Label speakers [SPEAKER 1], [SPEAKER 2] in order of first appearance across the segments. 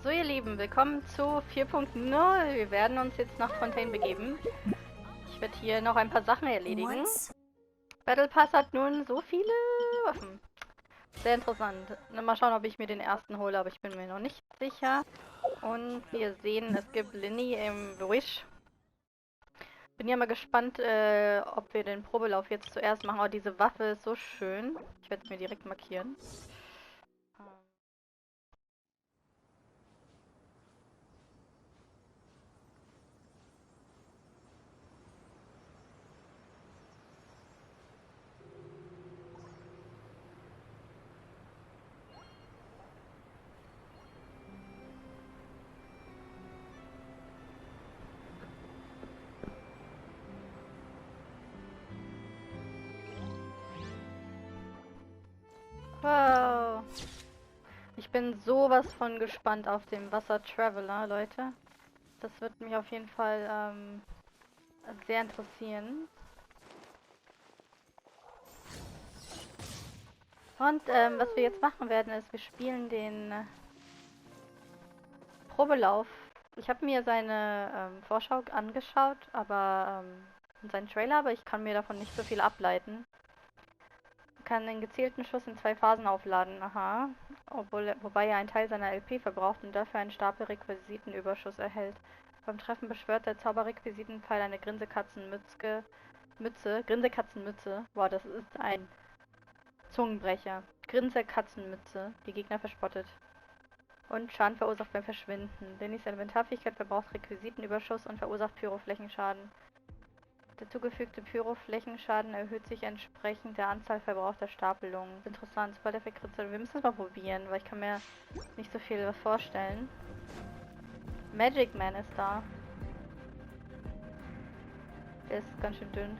[SPEAKER 1] So ihr Lieben, willkommen zu 4.0. Wir werden uns jetzt nach Fontaine begeben. Ich werde hier noch ein paar Sachen erledigen. Battle Pass hat nun so viele Waffen. Sehr interessant. Mal schauen, ob ich mir den ersten hole, aber ich bin mir noch nicht sicher. Und wir sehen, es gibt Lyney im Wish. Bin ja mal gespannt, ob wir den Probelauf jetzt zuerst machen. Oh, diese Waffe ist so schön. Ich werde es mir direkt markieren. Wow. Ich bin sowas von gespannt auf den Wasser-Traveler, Leute. Das wird mich auf jeden Fall sehr interessieren. Und was wir jetzt machen werden, ist, wir spielen den Probelauf. Ich habe mir seine Vorschau angeschaut, aber seinen Trailer, aber ich kann mir davon nicht so viel ableiten. Kann den gezielten Schuss in 2 Phasen aufladen, aha. Wobei er einen Teil seiner LP verbraucht und dafür einen Stapel Requisitenüberschuss erhält. Beim Treffen beschwört der Zauberrequisitenpfeil eine Grinsekatzenmütze. Wow, das ist ein Zungenbrecher. Grinsekatzenmütze, die Gegner verspottet. Und Schaden verursacht beim Verschwinden. Lennys Elementarfähigkeit verbraucht Requisitenüberschuss und verursacht Pyroflächenschaden. Der zugefügte Pyroflächenschaden erhöht sich entsprechend der Anzahl verbrauchter Stapelungen. Interessant, sobald der verkritzelt. Wir müssen es mal probieren, weil ich kann mir nicht so viel vorstellen. Magic Man ist da. Der ist ganz schön dünn.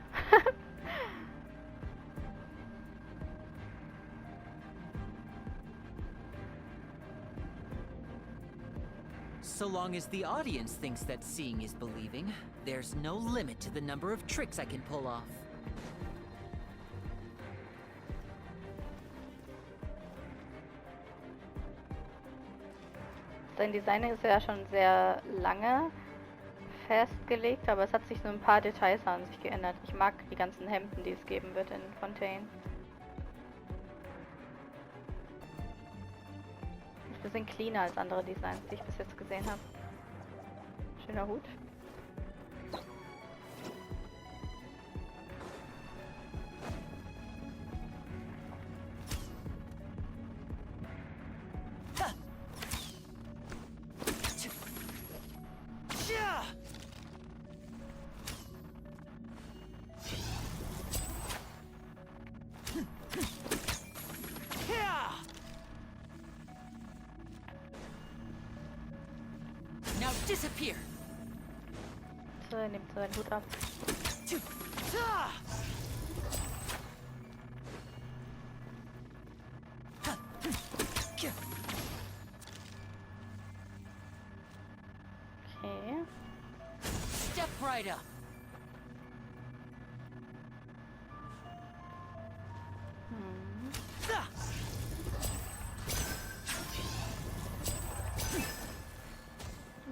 [SPEAKER 2] So long as the audience thinks that seeing is believing, there's no limit to the number of tricks I can pull off.
[SPEAKER 1] Sein Design ist ja schon sehr lange festgelegt, aber es hat sich so ein paar Details an sich geändert. Ich mag die ganzen Hemden, die es geben wird in Fontaine. Ist ein bisschen cleaner als andere Designs, die ich bis jetzt gesehen habe. Schöner Hut.
[SPEAKER 2] Now disappear.
[SPEAKER 1] So, er nimmt seinen Hut ab. Okay.
[SPEAKER 2] Step right up.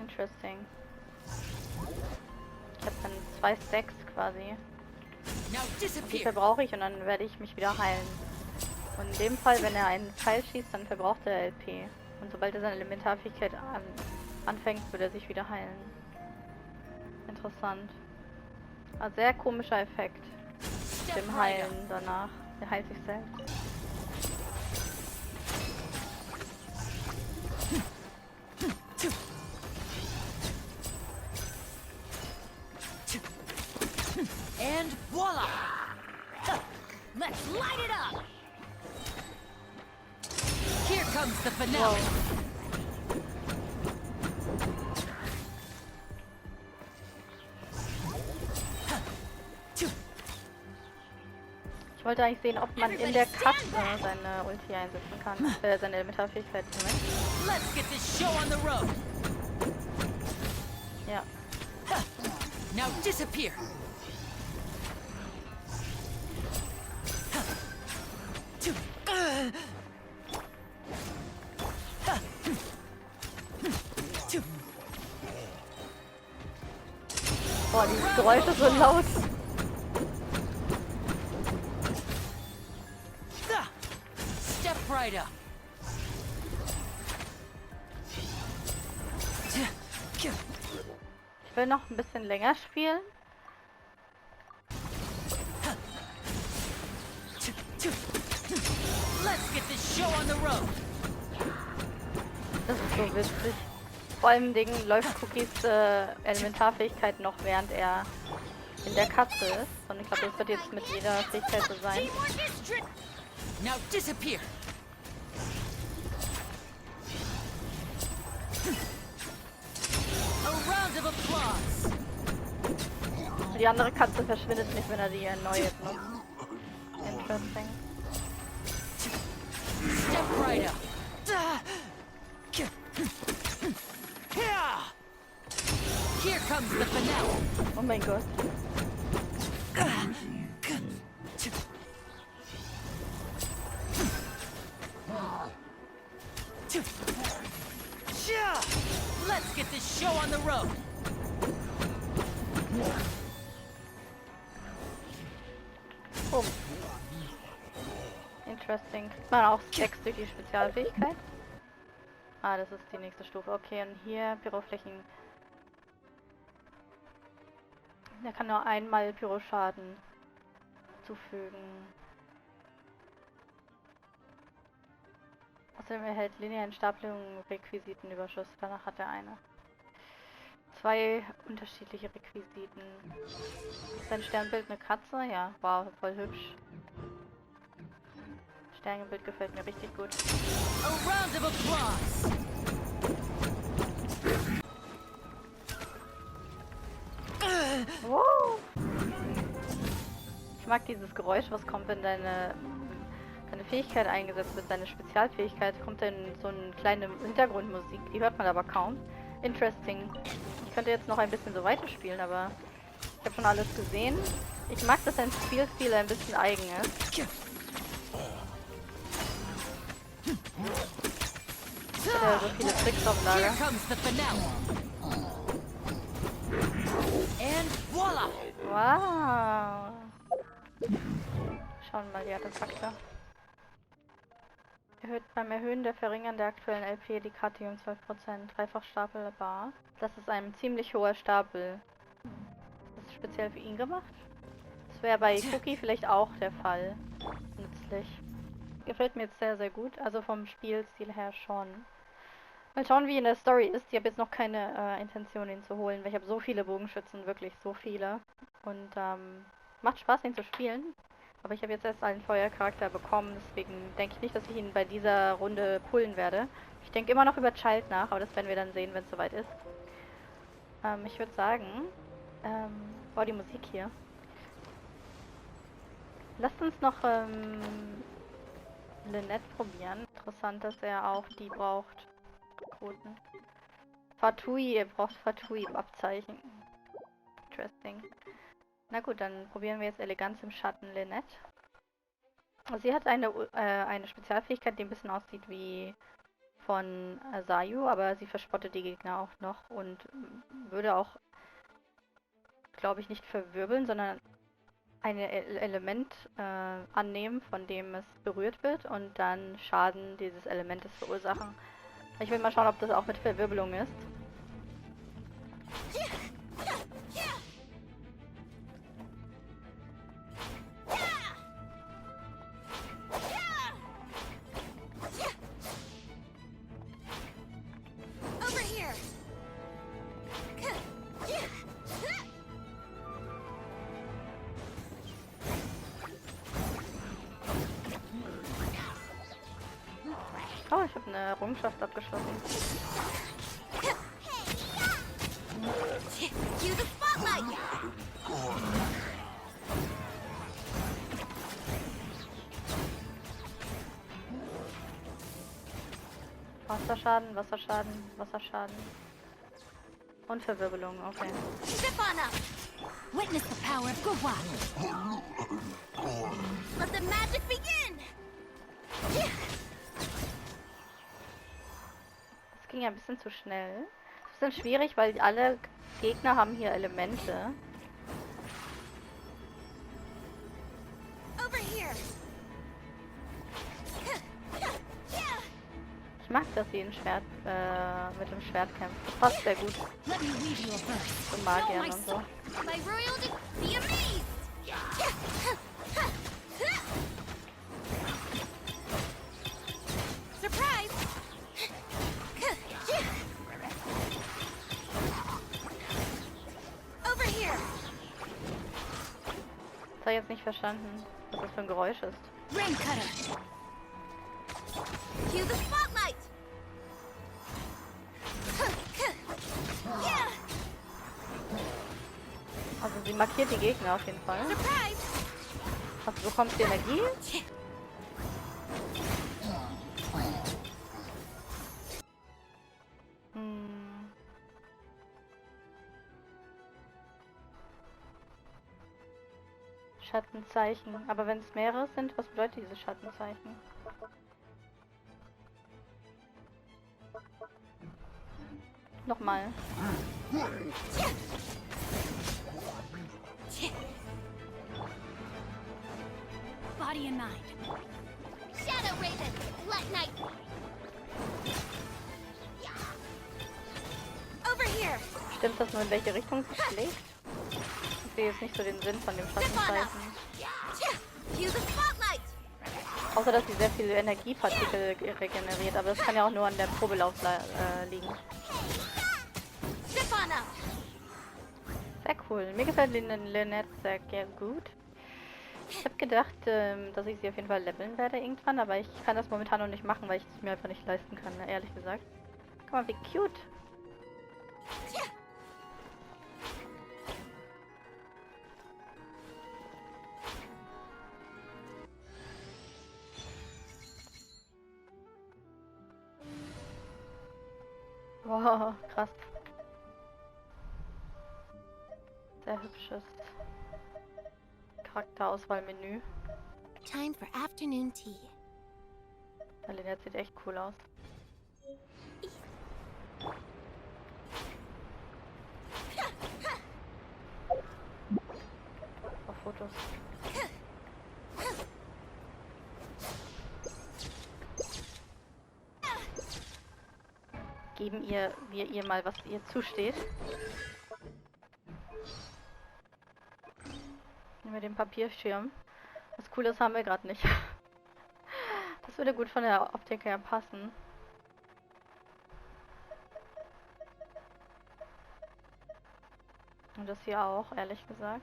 [SPEAKER 1] Interesting. Ich habe dann 2 Stacks quasi. Und die verbrauche ich und dann werde ich mich wieder heilen. Und in dem Fall, wenn er einen Pfeil schießt, dann verbraucht er LP. Und sobald er seine Elementarfähigkeit anfängt, wird er sich wieder heilen. Interessant. Also sehr komischer Effekt. Dem Heilen danach. Er heilt sich selbst.
[SPEAKER 2] And voila! Let's light it up! Here comes the finale!
[SPEAKER 1] Ich wollte eigentlich sehen, ob man in der Katze seine Ulti einsetzen kann. Seine Elementarfähigkeit.
[SPEAKER 2] Let's get this show on the road!
[SPEAKER 1] Ja.
[SPEAKER 2] Now disappear!
[SPEAKER 1] Boah, dieses Geräusch ist so laut.
[SPEAKER 2] Step right up.
[SPEAKER 1] Ich will noch ein bisschen länger spielen.
[SPEAKER 2] Let's get this show on the road.
[SPEAKER 1] Das ist so witzig. Vor allem Dingen läuft Cookies Elementarfähigkeit noch, während er in der Katze ist. Und ich glaube, das wird jetzt mit jeder Fähigkeit so sein.
[SPEAKER 2] Now disappear. A round of applause.
[SPEAKER 1] Die andere Katze verschwindet nicht, wenn er die erneut nutzt. Interesting.
[SPEAKER 2] Step right up. Here comes the finale.
[SPEAKER 1] Oh mein Gott.
[SPEAKER 2] Let's get this show on the road.
[SPEAKER 1] Oh. Interesting. Kriegt man auch Stacks durch die Spezialfähigkeit? Ah, das ist die nächste Stufe. Okay, und hier Pyroflächen. Der kann nur einmal Pyroschaden zufügen. Außerdem erhält Lyney einen Stapelung-Requisitenüberschuss. Danach hat er eine. 2 unterschiedliche Requisiten. Ist sein Sternbild eine Katze? Ja, wow, voll hübsch. Sternbild gefällt mir richtig gut.
[SPEAKER 2] A round of applause.
[SPEAKER 1] Wow. Ich mag dieses Geräusch, was kommt, wenn deine Fähigkeit eingesetzt wird, deine Spezialfähigkeit, kommt dann so eine kleine Hintergrundmusik, die hört man aber kaum. Interesting. Ich könnte jetzt noch ein bisschen so weiterspielen, aber ich habe schon alles gesehen. Ich mag, dass ein Spielstil ein bisschen eigen ist. Ich hatte so viele Tricks auf Lager.
[SPEAKER 2] Here comes the finale. And voila!
[SPEAKER 1] Wow. Schauen wir mal die Artefakte. Erhöht beim Erhöhen der Verringern der aktuellen LP die KT um 12%. Dreifach stapelbar. Das ist ein ziemlich hoher Stapel. Das ist speziell für ihn gemacht. Das wäre bei Cookie vielleicht auch der Fall. Nützlich. Gefällt mir jetzt sehr, sehr gut. Also vom Spielstil her schon. Mal schauen, wie in der Story ist. Ich habe jetzt noch keine Intention, ihn zu holen, weil ich habe so viele Bogenschützen, wirklich so viele. Und macht Spaß, ihn zu spielen. Aber ich habe jetzt erst einen Feuercharakter bekommen, deswegen denke ich nicht, dass ich ihn bei dieser Runde pullen werde. Ich denke immer noch über Child nach, aber das werden wir dann sehen, wenn es soweit ist. Ich würde sagen, boah, die Musik hier. Lasst uns noch Lynette probieren. Interessant, dass er auch die braucht. Quoten. Fatui, ihr braucht Fatui im Abzeichen. Interesting. Na gut, dann probieren wir jetzt Eleganz im Schatten, Lynette. Sie hat eine Spezialfähigkeit, die ein bisschen aussieht wie von Sayu, aber sie verspottet die Gegner auch noch und würde auch, glaube ich, nicht verwirbeln, sondern ein Element annehmen, von dem es berührt wird und dann Schaden dieses Elementes verursachen. Ich will mal schauen, ob das auch mit Verwirbelung ist. Oh, ich habe eine Errungenschaft abgeschlossen. Wasserschaden, Wasserschaden, Wasserschaden. Und Verwirbelung, okay.
[SPEAKER 3] Witness the power of Gurwa. Let the magic begin.
[SPEAKER 1] Das ging ja ein bisschen zu schnell. Das ist dann schwierig, weil alle Gegner haben hier Elemente. Ich mag, dass sie mit dem Schwert kämpft. Das passt sehr gut
[SPEAKER 3] Let me read you a verse.
[SPEAKER 1] zu Magiern und so.
[SPEAKER 3] My royalty, be amazed! Surprise! Over here!
[SPEAKER 1] Ich habe jetzt nicht verstanden, was das für ein Geräusch ist.
[SPEAKER 3] Rain cutter! Cue the spotlight! Yeah!
[SPEAKER 1] Also sie markiert die Gegner auf jeden Fall.
[SPEAKER 3] Surprise!
[SPEAKER 1] Also du bekommst die Energie. Schattenzeichen. Aber wenn es mehrere sind, was bedeutet diese Schattenzeichen? Nochmal.
[SPEAKER 3] Body and mind. Shadow Raven, let night. Over here.
[SPEAKER 1] Stimmt das nur, in welche Richtung sie schlägt? Ich sehe jetzt nicht so den Sinn von dem Schattenzeichen.
[SPEAKER 3] Cue the spotlight.
[SPEAKER 1] Außer, dass sie sehr viele Energiepartikel regeneriert, aber das kann ja auch nur an der Probelauf liegen.
[SPEAKER 3] Step on up.
[SPEAKER 1] Sehr cool. Mir gefällt Lynette sehr gut. Ich habe gedacht, dass ich sie auf jeden Fall leveln werde irgendwann, aber ich kann das momentan noch nicht machen, weil ich es mir einfach nicht leisten kann, ehrlich gesagt. Guck mal, wie cute. Wow, krass. Sehr hübsches Charakterauswahlmenü.
[SPEAKER 3] Time for afternoon tea.
[SPEAKER 1] Lynette sieht echt cool aus. Auf Fotos. Geben wir ihr mal, was ihr zusteht. Nehmen wir den Papierschirm. Was Cooles haben wir gerade nicht. Das würde gut von der Optik her passen. Und das hier auch, ehrlich gesagt.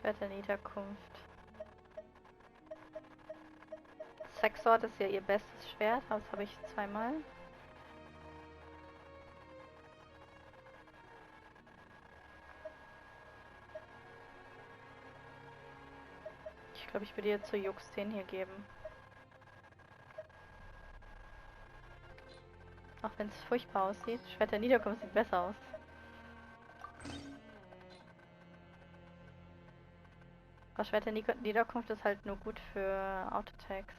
[SPEAKER 1] Schwert der Niederkunft. Sexsword ist ja ihr bestes Schwert, das habe ich zweimal. Ich glaube, ich würde ihr zu Jux 10 hier geben. Auch wenn es furchtbar aussieht. Schwert der Niederkunft sieht besser aus. Aber Schwert der Niederkunft ist halt nur gut für Autotags.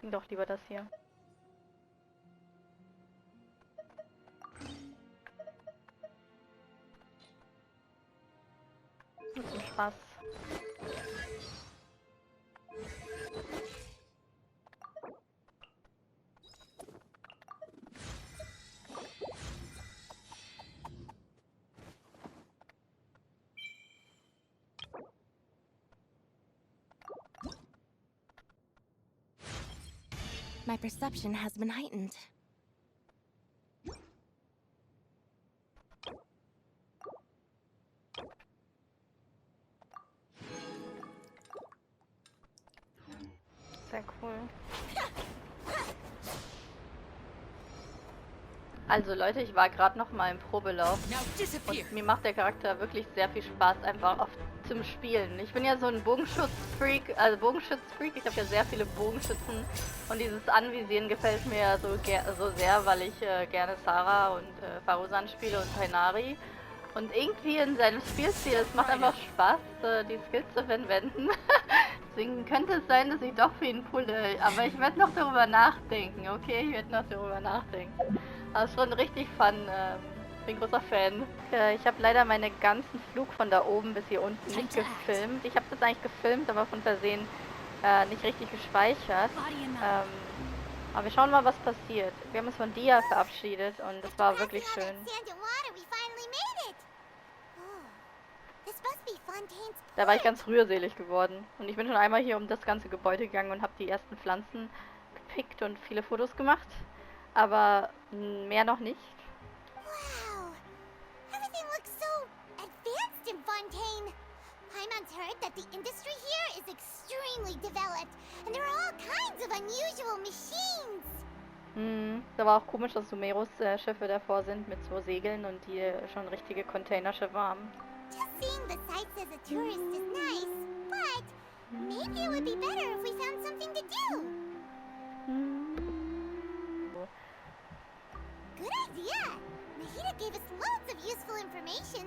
[SPEAKER 1] Doch lieber das hier. Nur zum Spaß.
[SPEAKER 3] My perception has been heightened.
[SPEAKER 1] Sehr cool. Also Leute, ich war gerade noch mal im Probelauf und mir macht der Charakter wirklich sehr viel Spaß einfach zum Spielen. Ich bin ja so ein Bogenschütz-Freak, ich habe ja sehr viele Bogenschützen und dieses Anvisieren gefällt mir so sehr, weil ich gerne Sarah und Farusan spiele und Tainari. Und irgendwie in seinem Spielstil, es macht einfach Spaß, die Skills zu verwenden. Deswegen könnte es sein, dass ich doch für ihn pulle. Aber ich werde noch darüber nachdenken, okay? Ich werde noch darüber nachdenken. Aber schon richtig fun. Bin großer Fan. Ich habe leider meinen ganzen Flug von da oben bis hier unten nicht gefilmt. Ich habe das eigentlich gefilmt, aber von Versehen nicht richtig gespeichert. Aber wir schauen mal, was passiert. Wir haben uns von Dia verabschiedet und es war wirklich schön. Da war ich ganz rührselig geworden. Und ich bin schon einmal hier um das ganze Gebäude gegangen und habe die ersten Pflanzen gepickt und viele Fotos gemacht. Aber mehr noch nicht.
[SPEAKER 3] Wow! Everything looks so advanced in Fontaine. Paimon's heard that the industry here is extremely developed, and there are all kinds of unusual machines.
[SPEAKER 1] Da war auch komisch, dass Sumeros Schiffe davor sind mit so Segeln und die schon richtige Containerschiffe haben.
[SPEAKER 3] Just seeing the sights as a tourist is nice, but maybe it would be better if we found something to do. Good idea! Nahida gave us loads of useful information.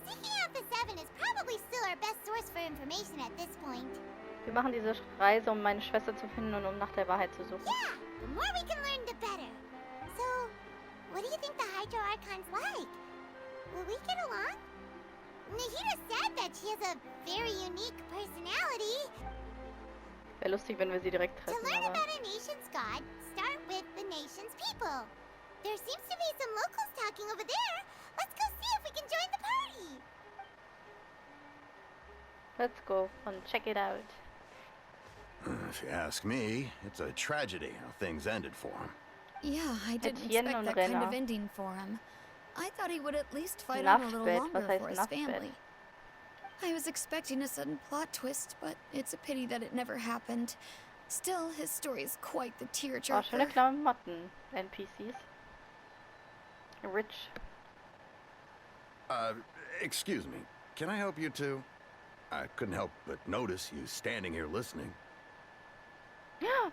[SPEAKER 3] Seeking out the Seven is probably still our best source for information at this point.
[SPEAKER 1] Wir machen diese Reise, um meine Schwester zu finden und um nach der Wahrheit zu suchen.
[SPEAKER 3] Yeah, the more we can learn, the better. So, what do you think the Hydro Archon's like? Will we get along? Nahida said that she has a very unique personality.
[SPEAKER 1] Wäre lustig, wenn wir sie direkt
[SPEAKER 3] To
[SPEAKER 1] treffen,
[SPEAKER 3] learn
[SPEAKER 1] aber...
[SPEAKER 3] about a nation's god, start with the nation's people. There seems to be some locals talking over there. Let's go see if we can join the party.
[SPEAKER 1] Let's go and check it out.
[SPEAKER 4] If you ask me, it's a tragedy how things ended for him.
[SPEAKER 5] Yeah, I didn't
[SPEAKER 1] Etienne
[SPEAKER 5] expect
[SPEAKER 1] und
[SPEAKER 5] that kind
[SPEAKER 1] Renner.
[SPEAKER 5] of ending for him. I thought he would at least fight on a little
[SPEAKER 1] Nachtbett,
[SPEAKER 5] longer
[SPEAKER 1] was heißt
[SPEAKER 5] for his
[SPEAKER 1] Nachtbett?
[SPEAKER 5] family. I was expecting a sudden plot twist, but it's a pity that it never happened. Still, his story is quite the
[SPEAKER 1] Oh, schöne
[SPEAKER 5] tearjerker.
[SPEAKER 1] Klamotten, NPCs. Rich.
[SPEAKER 4] Excuse me. Can I help you too? I couldn't help but notice you standing here listening.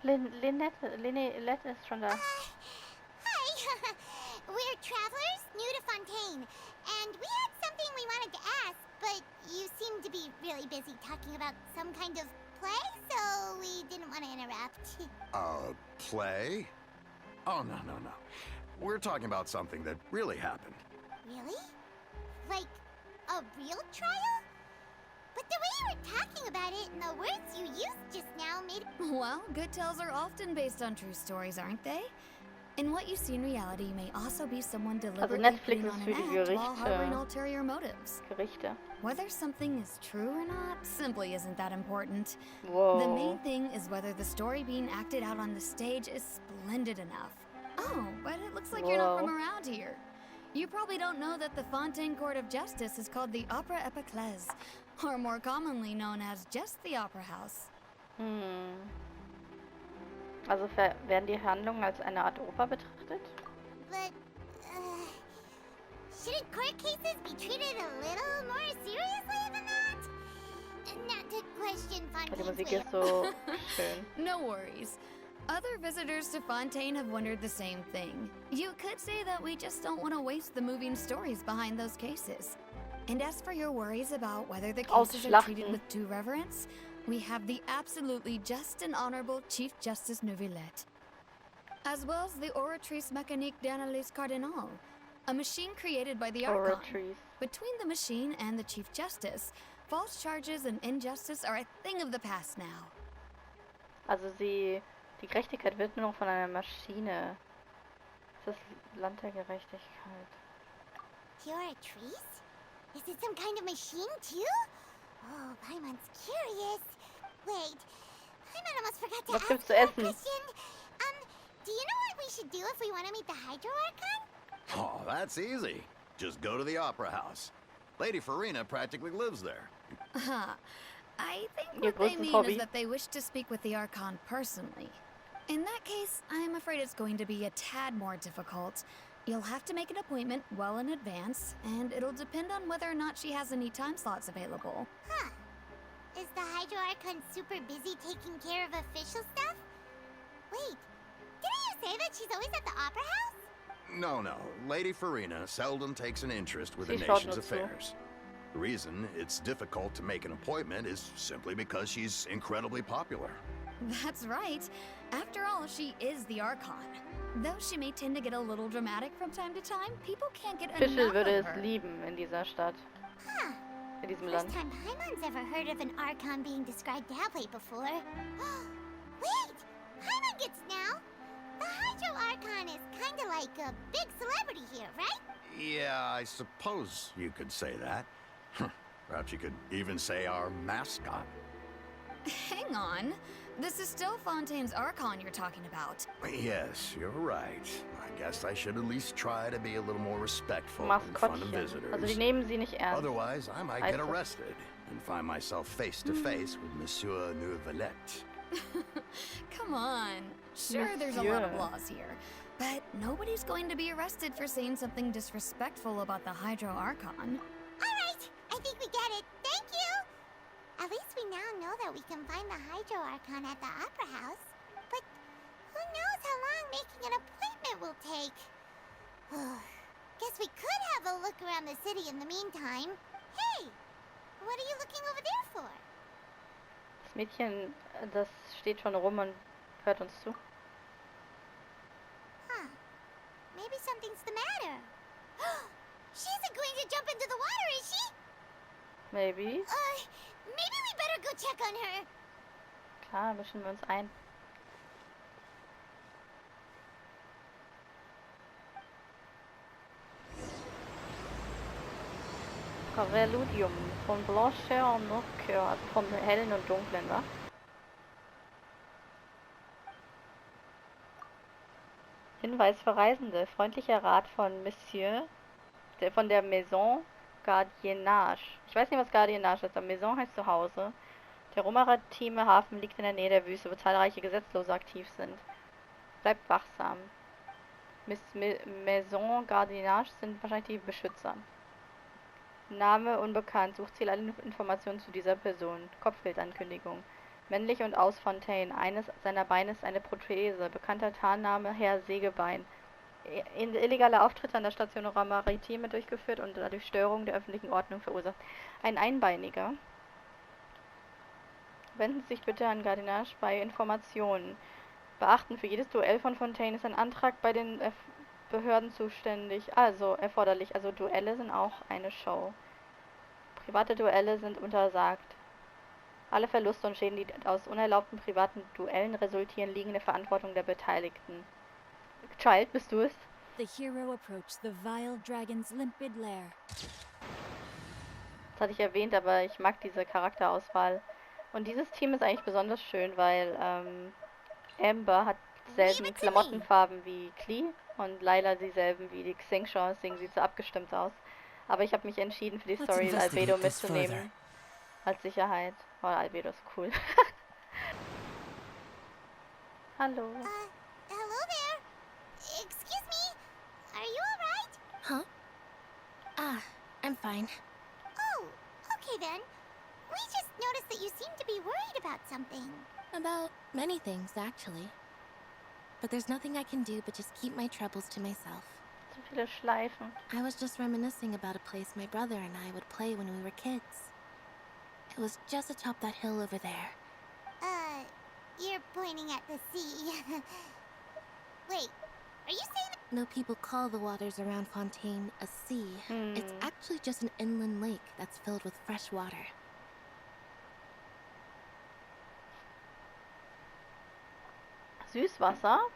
[SPEAKER 1] Lynette ist schon da.
[SPEAKER 3] Hi. We're travelers new to Fontaine, and we had something we wanted to ask, but you seem to be really busy talking about some kind of play, so we didn't want to interrupt.
[SPEAKER 4] Play? Oh, no. We're talking about something that really happened.
[SPEAKER 3] Really? Like a real trial? But the way you were talking about it and the words you used just now made...
[SPEAKER 5] Well, good tales are often based on true stories, aren't they? And what you see in reality may also be someone deliberately
[SPEAKER 1] Netflix
[SPEAKER 5] putting
[SPEAKER 1] ist
[SPEAKER 5] on
[SPEAKER 1] für
[SPEAKER 5] an
[SPEAKER 1] die
[SPEAKER 5] act while harboring
[SPEAKER 1] Gerichte.
[SPEAKER 5] ulterior motives.
[SPEAKER 1] Gerichte.
[SPEAKER 5] Whether something is true or not simply isn't that important.
[SPEAKER 1] Whoa.
[SPEAKER 5] The main thing is whether the story being acted out on the stage is splendid enough. Oh, but it looks like you're not from around here. You probably don't know that the Fontaine Court of Justice is called the Opera Epiclese, or more commonly known as just the Opera House.
[SPEAKER 1] Also werden die Handlungen als eine Art Oper betrachtet?
[SPEAKER 3] But, shouldn't court cases be treated a little more seriously than that? Not to question
[SPEAKER 1] Die
[SPEAKER 3] Fontaine's
[SPEAKER 1] Musik
[SPEAKER 3] way
[SPEAKER 1] ist
[SPEAKER 3] of...
[SPEAKER 1] so schön.
[SPEAKER 5] No worries. Other visitors to Fontaine have wondered the same thing. You could say that we just don't want to waste the moving stories behind those cases. And as for your worries about whether the cases are treated
[SPEAKER 1] Ausschlachten.
[SPEAKER 5] with due reverence, we have the absolutely just and honorable Chief Justice Neuvillette, as well as the Oratrice Mécanique d'Analyse Cardinal, a machine created by the Archon.
[SPEAKER 1] Oratrice.
[SPEAKER 5] Between the machine and the Chief Justice, false charges and injustice are a thing of the past now.
[SPEAKER 1] Also die Gerechtigkeit wird nur noch von einer Maschine. Das ist das Land der Gerechtigkeit.
[SPEAKER 3] The Oratrice? Is it some kind of machine, too? Oh, Paimon's curious. Wait, Paimon almost forgot to
[SPEAKER 1] Was
[SPEAKER 3] ask
[SPEAKER 1] gibt's zu
[SPEAKER 3] you a
[SPEAKER 1] essen?
[SPEAKER 3] question. Do you know what we should do if we want to meet the Hydro Archon?
[SPEAKER 4] Oh, that's easy. Just go to the Opera House. Lady Farina practically lives there.
[SPEAKER 5] Huh. I think
[SPEAKER 1] Ihr
[SPEAKER 5] what they
[SPEAKER 1] größtes
[SPEAKER 5] mean
[SPEAKER 1] Hobby.
[SPEAKER 5] is that they wish to speak with the Archon personally. In that case, I'm afraid it's going to be a tad more difficult. You'll have to make an appointment well in advance, and it'll depend on whether or not she has any time slots available.
[SPEAKER 3] Huh. Is the Hydro Archon super busy taking care of official stuff? Wait, didn't you say that she's always at the Opera House?
[SPEAKER 4] No. Lady Farina seldom takes an interest with the
[SPEAKER 1] Sie schaut
[SPEAKER 4] nation's
[SPEAKER 1] nur zu.
[SPEAKER 4] affairs. The reason it's difficult to make an appointment is simply because she's incredibly popular.
[SPEAKER 5] That's right. After all, she is the Archon. Though she may tend to get a little dramatic from time to time, people can't get
[SPEAKER 1] Fischl
[SPEAKER 5] enough
[SPEAKER 1] würde
[SPEAKER 5] of
[SPEAKER 1] es
[SPEAKER 5] her.
[SPEAKER 1] lieben in dieser Stadt.
[SPEAKER 3] Huh.
[SPEAKER 1] In diesem
[SPEAKER 3] First
[SPEAKER 1] Land.
[SPEAKER 3] time Paimon's ever heard of an Archon being described that way before. Wait! Paimon gets now! The Hydro Archon is kinda like a big celebrity here, right?
[SPEAKER 4] Yeah, I suppose you could say that. Perhaps you could even say our mascot.
[SPEAKER 5] Hang on. This is still Fontaine's Archon you're talking about.
[SPEAKER 4] Yes, you're right. I guess I should at least try to be a little more respectful in front of
[SPEAKER 1] Maskottchen.
[SPEAKER 4] visitors.
[SPEAKER 1] Also die nehmen sie nicht ernst.
[SPEAKER 4] Otherwise, I might
[SPEAKER 1] Heißt
[SPEAKER 4] get
[SPEAKER 1] das?
[SPEAKER 4] arrested and find myself face to face with Monsieur Neuvillette.
[SPEAKER 5] Come on. Sure, there's a lot of
[SPEAKER 1] Monsieur.
[SPEAKER 5] laws here. But nobody's going to be arrested for saying something disrespectful about the Hydro Archon.
[SPEAKER 3] Alright, I think we get it. Thank you! At least we now know that we can find the Hydro Archon at the Opera House. But who knows how long making an appointment will take? Guess we could have a look around the city in the meantime. Hey! What are you looking over there for?
[SPEAKER 1] Das Mädchen, das steht schon rum und hört uns zu.
[SPEAKER 3] Huh. Maybe something's the matter. She isn't going to jump into the water, is she?
[SPEAKER 1] Maybe.
[SPEAKER 3] Maybe we better go check on her.
[SPEAKER 1] Klar, mischen wir uns ein. Prälidium von Blancheur und Noirceur, also vom Hellen und Dunklen, wa? Hinweis für Reisende. Freundlicher Rat von Monsieur, von der Maison Gardiennage. Ich weiß nicht, was Gardiennage ist, aber Maison heißt Zuhause. Der maritime Hafen liegt in der Nähe der Wüste, wo zahlreiche Gesetzlose aktiv sind. Bleibt wachsam. Maison Gardiennage sind wahrscheinlich die Beschützer. Name unbekannt. Suchziel alle Informationen zu dieser Person. Kopfgeldankündigung. Männlich und aus Fontaine. Eines seiner Beine ist eine Prothese. Bekannter Tarnname Herr Sägebein. Illegale Auftritte an der Station Maritime durchgeführt und dadurch Störung der öffentlichen Ordnung verursacht. Ein Einbeiniger. Wenden Sie sich bitte an Gardiennage bei Informationen. Beachten, für jedes Duell von Fontaine ist ein Antrag bei den Behörden zuständig. Also erforderlich. Also Duelle sind auch eine Show. Private Duelle sind untersagt. Alle Verluste und Schäden, die aus unerlaubten privaten Duellen resultieren, liegen in der Verantwortung der Beteiligten. Child, bist du es?
[SPEAKER 6] The hero approached the vile dragon's limpid lair.
[SPEAKER 1] Das hatte ich erwähnt, aber ich mag diese Charakterauswahl. Und dieses Team ist eigentlich besonders schön, weil Amber hat dieselben Klamottenfarben wie Klee und Layla dieselben wie die Xingqiao, deswegen sieht sie abgestimmt aus. Aber ich habe mich entschieden, für die Story Albedo mitzunehmen. Als Sicherheit. Oh, Albedo ist cool. Hallo.
[SPEAKER 3] Hello there. Excuse me. Are you alright?
[SPEAKER 6] Huh? I'm fine.
[SPEAKER 3] Oh, okay then. We just noticed that you seem to be worried about something.
[SPEAKER 6] About many things, actually. But there's nothing I can do but just keep my troubles to myself.
[SPEAKER 1] So viele Schleifen.
[SPEAKER 6] I was just reminiscing about a place my brother and I would play when we were kids. It was just atop that hill over there.
[SPEAKER 3] You're pointing at the sea. Wait, are you saying that?
[SPEAKER 6] No people call the waters around Fontaine a sea. It's actually just an inland lake that's filled with fresh water.
[SPEAKER 1] Süßwasser?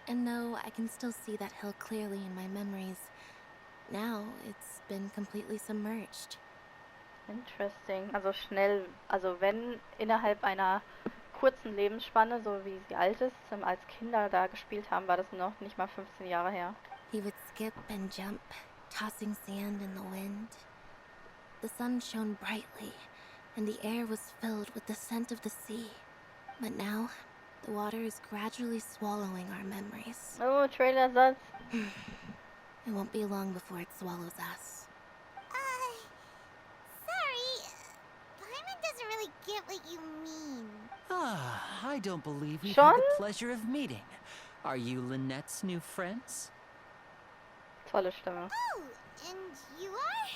[SPEAKER 6] And though I can still see that hill clearly in my memories, now it's been completely submerged.
[SPEAKER 1] Interesting. Also schnell, also wenn innerhalb einer kurzen Lebensspanne, so wie sie alt ist, als Kinder da gespielt haben, war das noch nicht mal 15 Jahre her.
[SPEAKER 6] He would skip and jump, tossing sand in the wind. The sun shone brightly, and the air was filled with the scent of the sea. But now, the water is gradually swallowing our memories.
[SPEAKER 1] Oh, Trailersatz.
[SPEAKER 6] It won't be long before it swallows us.
[SPEAKER 3] Sorry. Paimon doesn't really get what you mean.
[SPEAKER 2] Ah, I don't believe we've
[SPEAKER 1] Sean?
[SPEAKER 2] had the pleasure of meeting. Are you Lynette's new friends?
[SPEAKER 1] Tolle Stimme.
[SPEAKER 3] Oh, and you are?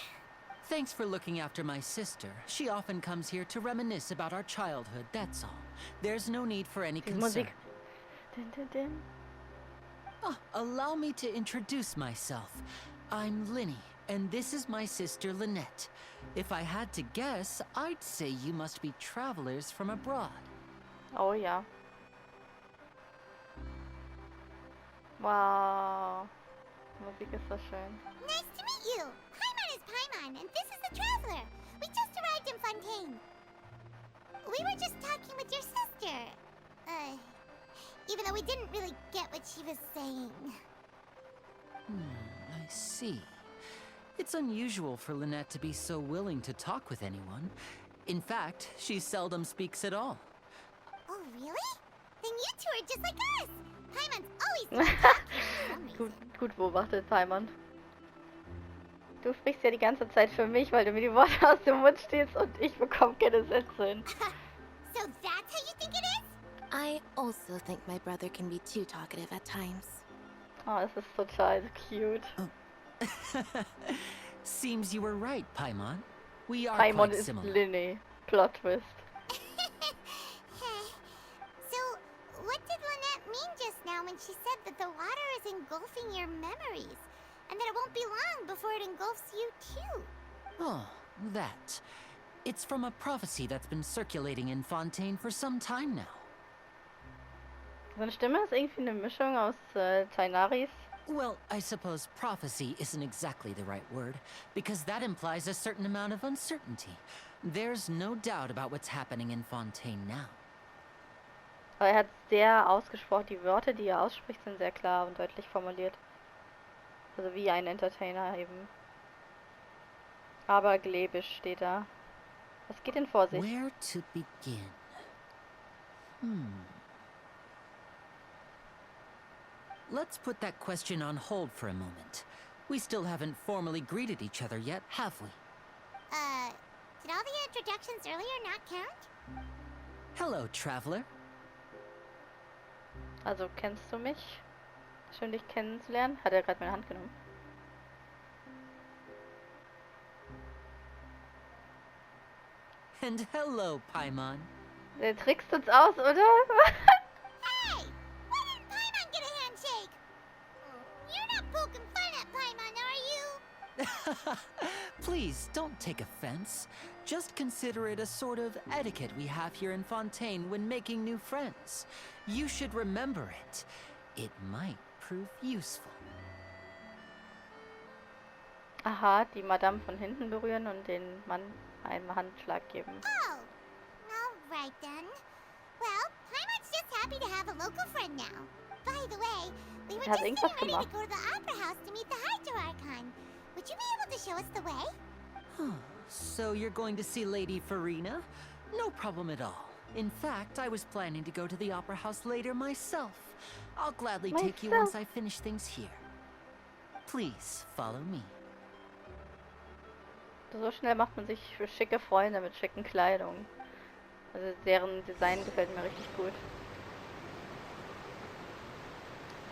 [SPEAKER 2] Thanks for looking after my sister. She often comes here to reminisce about our childhood, that's all. There's no need for any concern.
[SPEAKER 1] Musik. Din, din, din.
[SPEAKER 2] Oh, allow me to introduce myself. I'm Lyney, and this is my sister Lynette. If I had to guess, I'd say you must be travelers from abroad.
[SPEAKER 1] Oh ja. Wow. Musik ist so schön.
[SPEAKER 3] Nice to meet you. Paimon is Paimon, and this is the Traveler. We just arrived in Fontaine. We were just talking with your sister. Even though we didn't really get what she was saying.
[SPEAKER 2] I see. It's unusual for Lynette to be so willing to talk with anyone. In fact, she seldom speaks at all.
[SPEAKER 3] Oh, really? Then you two are just like us. Paimon's always talking for some reason.
[SPEAKER 1] Gut beobachtet, Paimon. Du sprichst ja die ganze Zeit für mich, weil du mir die Worte aus dem Mund stehst und ich bekomme keine Sätze hin.
[SPEAKER 3] So that's how you think it is?
[SPEAKER 6] I also think my brother can be too talkative at times.
[SPEAKER 1] Oh, das ist total cute.
[SPEAKER 2] Seems you were right, Paimon. We are
[SPEAKER 1] Paimon
[SPEAKER 2] quite
[SPEAKER 1] ist
[SPEAKER 2] similar.
[SPEAKER 1] Lyney. Plot twist.
[SPEAKER 3] So, what did Lynette mean just now when she said that the water is engulfing your memories? And that it won't be long before it engulfs you too?
[SPEAKER 2] Oh, that. It's from a prophecy that's been circulating in Fontaine for some time now.
[SPEAKER 1] Seine Stimme ist irgendwie eine Mischung aus Tainaris.
[SPEAKER 2] Well, I suppose prophecy isn't exactly the right word, because that implies a certain amount of uncertainty. There's no doubt about what's happening in Fontaine now.
[SPEAKER 1] Aber er hat sehr ausgesprochen, die Wörter, die er ausspricht, sind sehr klar und deutlich formuliert. Also wie ein Entertainer eben. Aber gläbisch steht da. Was geht denn vor sich?
[SPEAKER 2] Where to begin? Let's put that question on hold for a moment. We still haven't formally greeted each other yet, have we?
[SPEAKER 3] Did all the introductions earlier not count?
[SPEAKER 2] Hello, traveler.
[SPEAKER 1] Also, kennst du mich? Schön, dich kennenzulernen. Hat er gerade meine Hand genommen.
[SPEAKER 2] And hello, Paimon.
[SPEAKER 1] Der trickst uns aus, oder?
[SPEAKER 3] Hey! Why didn't Paimon get a handshake? You're not poking fun at Paimon, are you?
[SPEAKER 2] Please, don't take offense. Just consider it a sort of etiquette we have here in Fontaine when making new friends. You should remember it. It might prove useful.
[SPEAKER 1] Aha, die Madame von hinten berühren und den Mann einen Handschlag geben.
[SPEAKER 3] Oh, alright then. Well, Paimon's just happy to have a local friend now. By the way, we were
[SPEAKER 1] Er hat
[SPEAKER 3] just
[SPEAKER 1] irgendwas
[SPEAKER 3] getting ready
[SPEAKER 1] gemacht.
[SPEAKER 3] to go to the opera house to meet the Hydro Archon. Would you be able to show us the way?
[SPEAKER 2] So you're going to see Lady Farina? No problem at all. In fact, I was planning to go to the opera house later myself. I'll gladly take you once I finish things here. Please follow me.
[SPEAKER 1] So schnell macht man sich für schicke Freunde mit schicken Kleidung. Also deren Design gefällt mir richtig gut.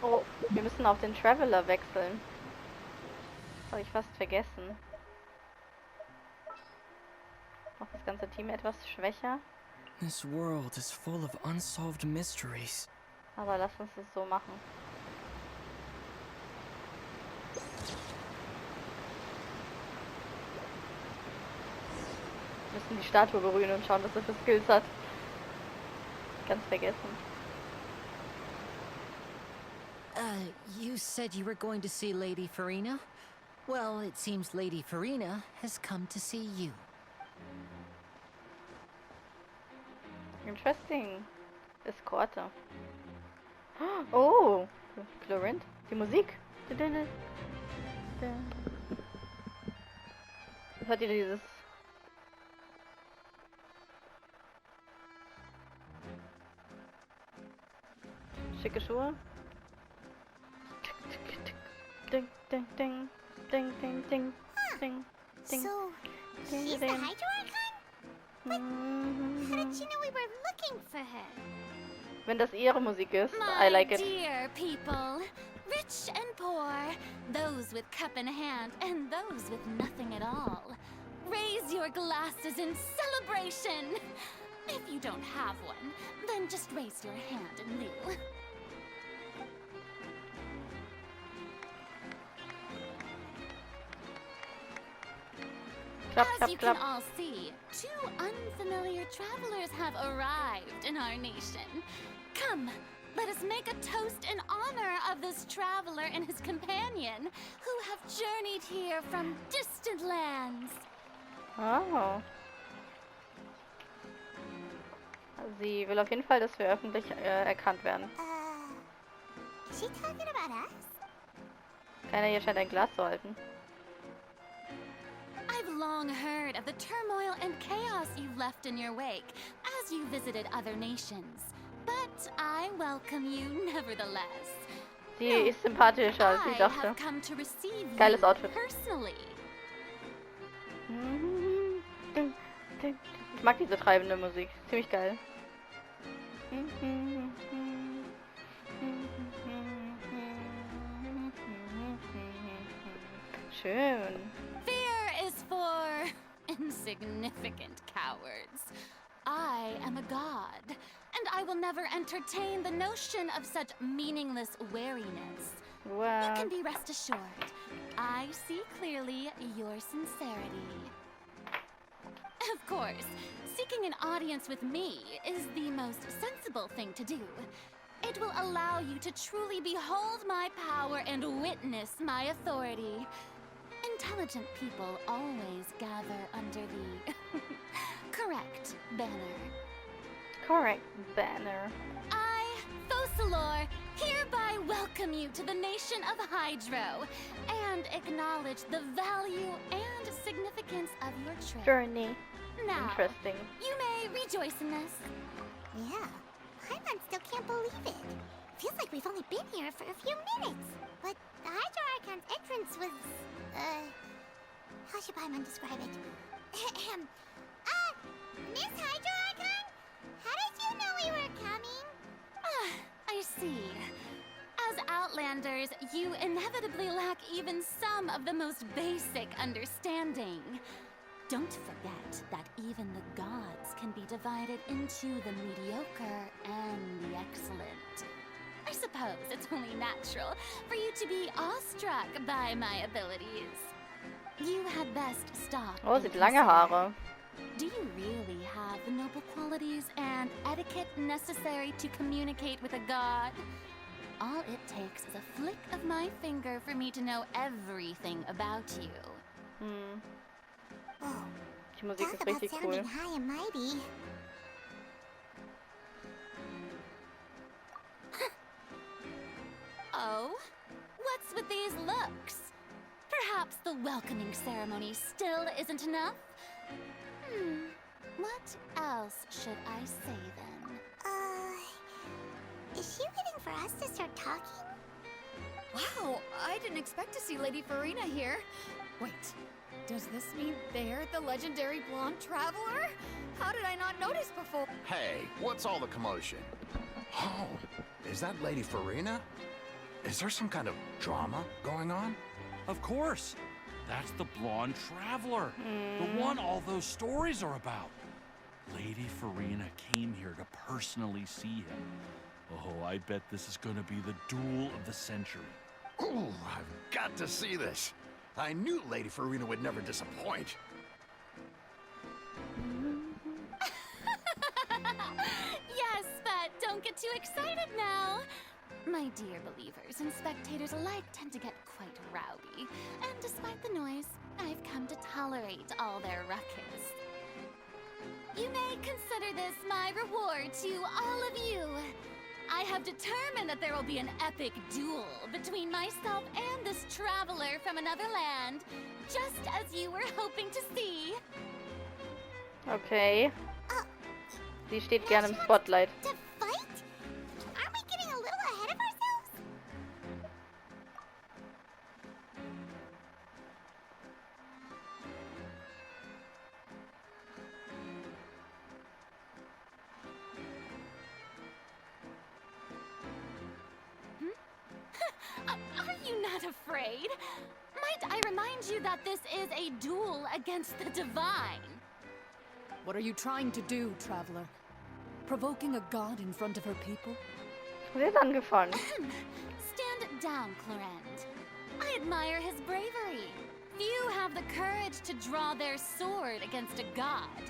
[SPEAKER 1] Oh, wir müssen auf den Traveler wechseln. Das habe ich fast vergessen. Macht das ganze Team etwas schwächer.
[SPEAKER 7] This world is full of unsolved mysteries.
[SPEAKER 1] Aber lass uns das so machen. Wir müssen die Statue berühren und schauen, was er für Skills hat. Ganz vergessen.
[SPEAKER 2] You said you were going to see Lady Farina? Well, it seems Lady Farina has come to see you.
[SPEAKER 1] Interesting. Eskorte. Oh, Florent. Die Musik. Hört ihr dieses? Schicke Schuhe. Ding, ding, ding, ding, ding, ding, ding, ding.
[SPEAKER 3] So, she's the Hydro Archon? But how did she know we were looking for her?
[SPEAKER 1] Wenn das ihre Musik ist, I like it.
[SPEAKER 5] Dear people, rich and poor, those with cup in hand and those with nothing at all.
[SPEAKER 6] raise your glasses in celebration. If you don't have one, then just raise your hand in lieu.
[SPEAKER 1] Klapp,
[SPEAKER 6] As
[SPEAKER 1] klapp,
[SPEAKER 6] you can
[SPEAKER 1] klapp.
[SPEAKER 6] all see, 2 unfamiliar travelers have arrived in our nation. Come, let us make a toast in honor of this traveler and his companion who have journeyed here from distant lands.
[SPEAKER 1] Oh. Sie will auf jeden Fall, dass wir öffentlich erkannt werden.
[SPEAKER 3] Is she talking about us?
[SPEAKER 1] Keiner hier scheint ein Glas zu halten.
[SPEAKER 6] I've long heard of the turmoil and chaos you've left in your wake as you visited other nations. But I welcome you nevertheless.
[SPEAKER 1] Sie ist sympathischer, als ich
[SPEAKER 6] I
[SPEAKER 1] dachte.
[SPEAKER 6] have come to receive
[SPEAKER 1] Geiles
[SPEAKER 6] you
[SPEAKER 1] Outfit.
[SPEAKER 6] personally.
[SPEAKER 1] Ich mag diese treibende Musik. Ziemlich geil. Schön.
[SPEAKER 6] Fear is for insignificant cowards. I am a god, and I will never entertain the notion of such meaningless wariness. You
[SPEAKER 1] Wow.
[SPEAKER 6] can be rest assured. I see clearly your sincerity. Of course, seeking an audience with me is the most sensible thing to do. It will allow you to truly behold my power and witness my authority. Intelligent people always gather under the correct banner.
[SPEAKER 1] Correct banner.
[SPEAKER 6] I, Focalor, hereby welcome you to the nation of Hydro and acknowledge the value and significance of your trip.
[SPEAKER 1] Journey.
[SPEAKER 6] Now,
[SPEAKER 1] Interesting.
[SPEAKER 6] you may rejoice in this.
[SPEAKER 3] Yeah. Paimon still can't believe it. Feels like we've only been here for a few minutes. But the Hydro Archon's entrance was, how should Paimon describe it? Miss Hydro Archon? How did you know we were coming?
[SPEAKER 6] I see. As Outlanders, you inevitably lack even some of the most basic understanding. Don't forget that even the gods can be divided into the mediocre and the excellent. I suppose it's only natural for you to be awestruck by my abilities. You had best stop.
[SPEAKER 1] Oh,
[SPEAKER 6] and
[SPEAKER 1] sie hat lange
[SPEAKER 6] consider.
[SPEAKER 1] Haare.
[SPEAKER 6] Do you really have the noble qualities and etiquette necessary to communicate with a god? All it takes is a flick of my finger for me to know everything about you.
[SPEAKER 1] Hm.
[SPEAKER 3] Oh,
[SPEAKER 1] Die Musik
[SPEAKER 3] talk
[SPEAKER 1] ist
[SPEAKER 3] about
[SPEAKER 1] richtig
[SPEAKER 3] sounding
[SPEAKER 1] cool.
[SPEAKER 3] high and mighty.
[SPEAKER 6] Oh? What's with these looks? Perhaps the welcoming ceremony still isn't enough? What else should I say then?
[SPEAKER 3] Is she waiting for us to start talking?
[SPEAKER 5] Wow, I didn't expect to see Lady Farina here. Wait, does this mean they're the legendary blonde traveler? How did I not notice before?
[SPEAKER 4] Hey, what's all the commotion? Oh, is that Lady Farina? Is there some kind of drama going on?
[SPEAKER 8] Of course. That's the blonde traveler. The one all those stories are about. Lady Farina came here to personally see him. Oh, I bet this is gonna be the duel of the century.
[SPEAKER 4] Ooh, I've got to see this. I knew Lady Farina would never disappoint.
[SPEAKER 6] Yes, but don't get too excited now. My dear believers and spectators alike tend to get quite rowdy, and despite the noise, I've come to tolerate all their ruckus. You may consider this my reward to all of you. I have determined that there will be an epic duel between myself and this traveler from another land, just as you were hoping to see.
[SPEAKER 1] Okay. Sie steht gerne im Spotlight.
[SPEAKER 3] To fight? Aren't we getting a little ahead of ourselves?
[SPEAKER 6] Are you not afraid. Might I remind you that this is a duel against the divine?
[SPEAKER 9] What are you trying to do, traveler? Provoking a god in front of her people?
[SPEAKER 1] Wer ist angefangen?
[SPEAKER 6] Stand down, Clorend. I admire his bravery. Few have the courage to draw their sword against a god.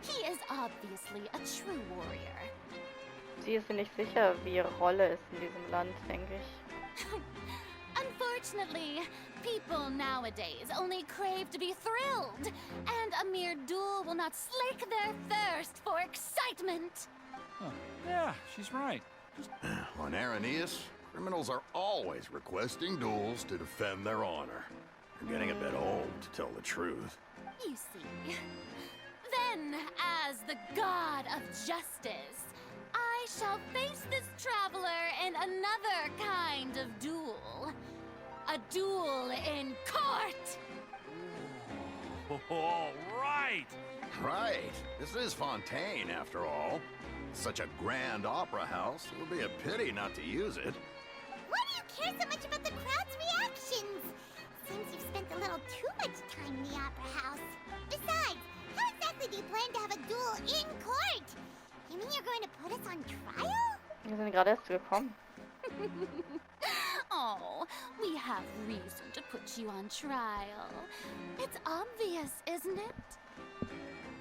[SPEAKER 6] He is obviously a true warrior.
[SPEAKER 1] Sie ist sich nicht sicher, wie ihre Rolle ist in diesem Land, denke ich.
[SPEAKER 6] Unfortunately, people nowadays only crave to be thrilled, and a mere duel will not slake their thirst for excitement.
[SPEAKER 8] Huh. Yeah, she's right.
[SPEAKER 4] On Araneus, criminals are always requesting duels to defend their honor. They're getting a bit old, to tell the truth.
[SPEAKER 6] You see. Then, as the god of justice, I shall face this traveler in another kind of duel. A duel in court!
[SPEAKER 8] All right!
[SPEAKER 4] Right. This is Fontaine, after all. Such a grand opera house, it would be a pity not to use it.
[SPEAKER 3] Why do you care so much about the crowd's reactions? Seems you've spent a little too much time in the opera house. Besides, how exactly do you plan to have a duel in court? You mean you're going to put us on trial?
[SPEAKER 1] Wir sind gerade erst gekommen.
[SPEAKER 6] Oh, we have reason to put you on trial. It's obvious, isn't it?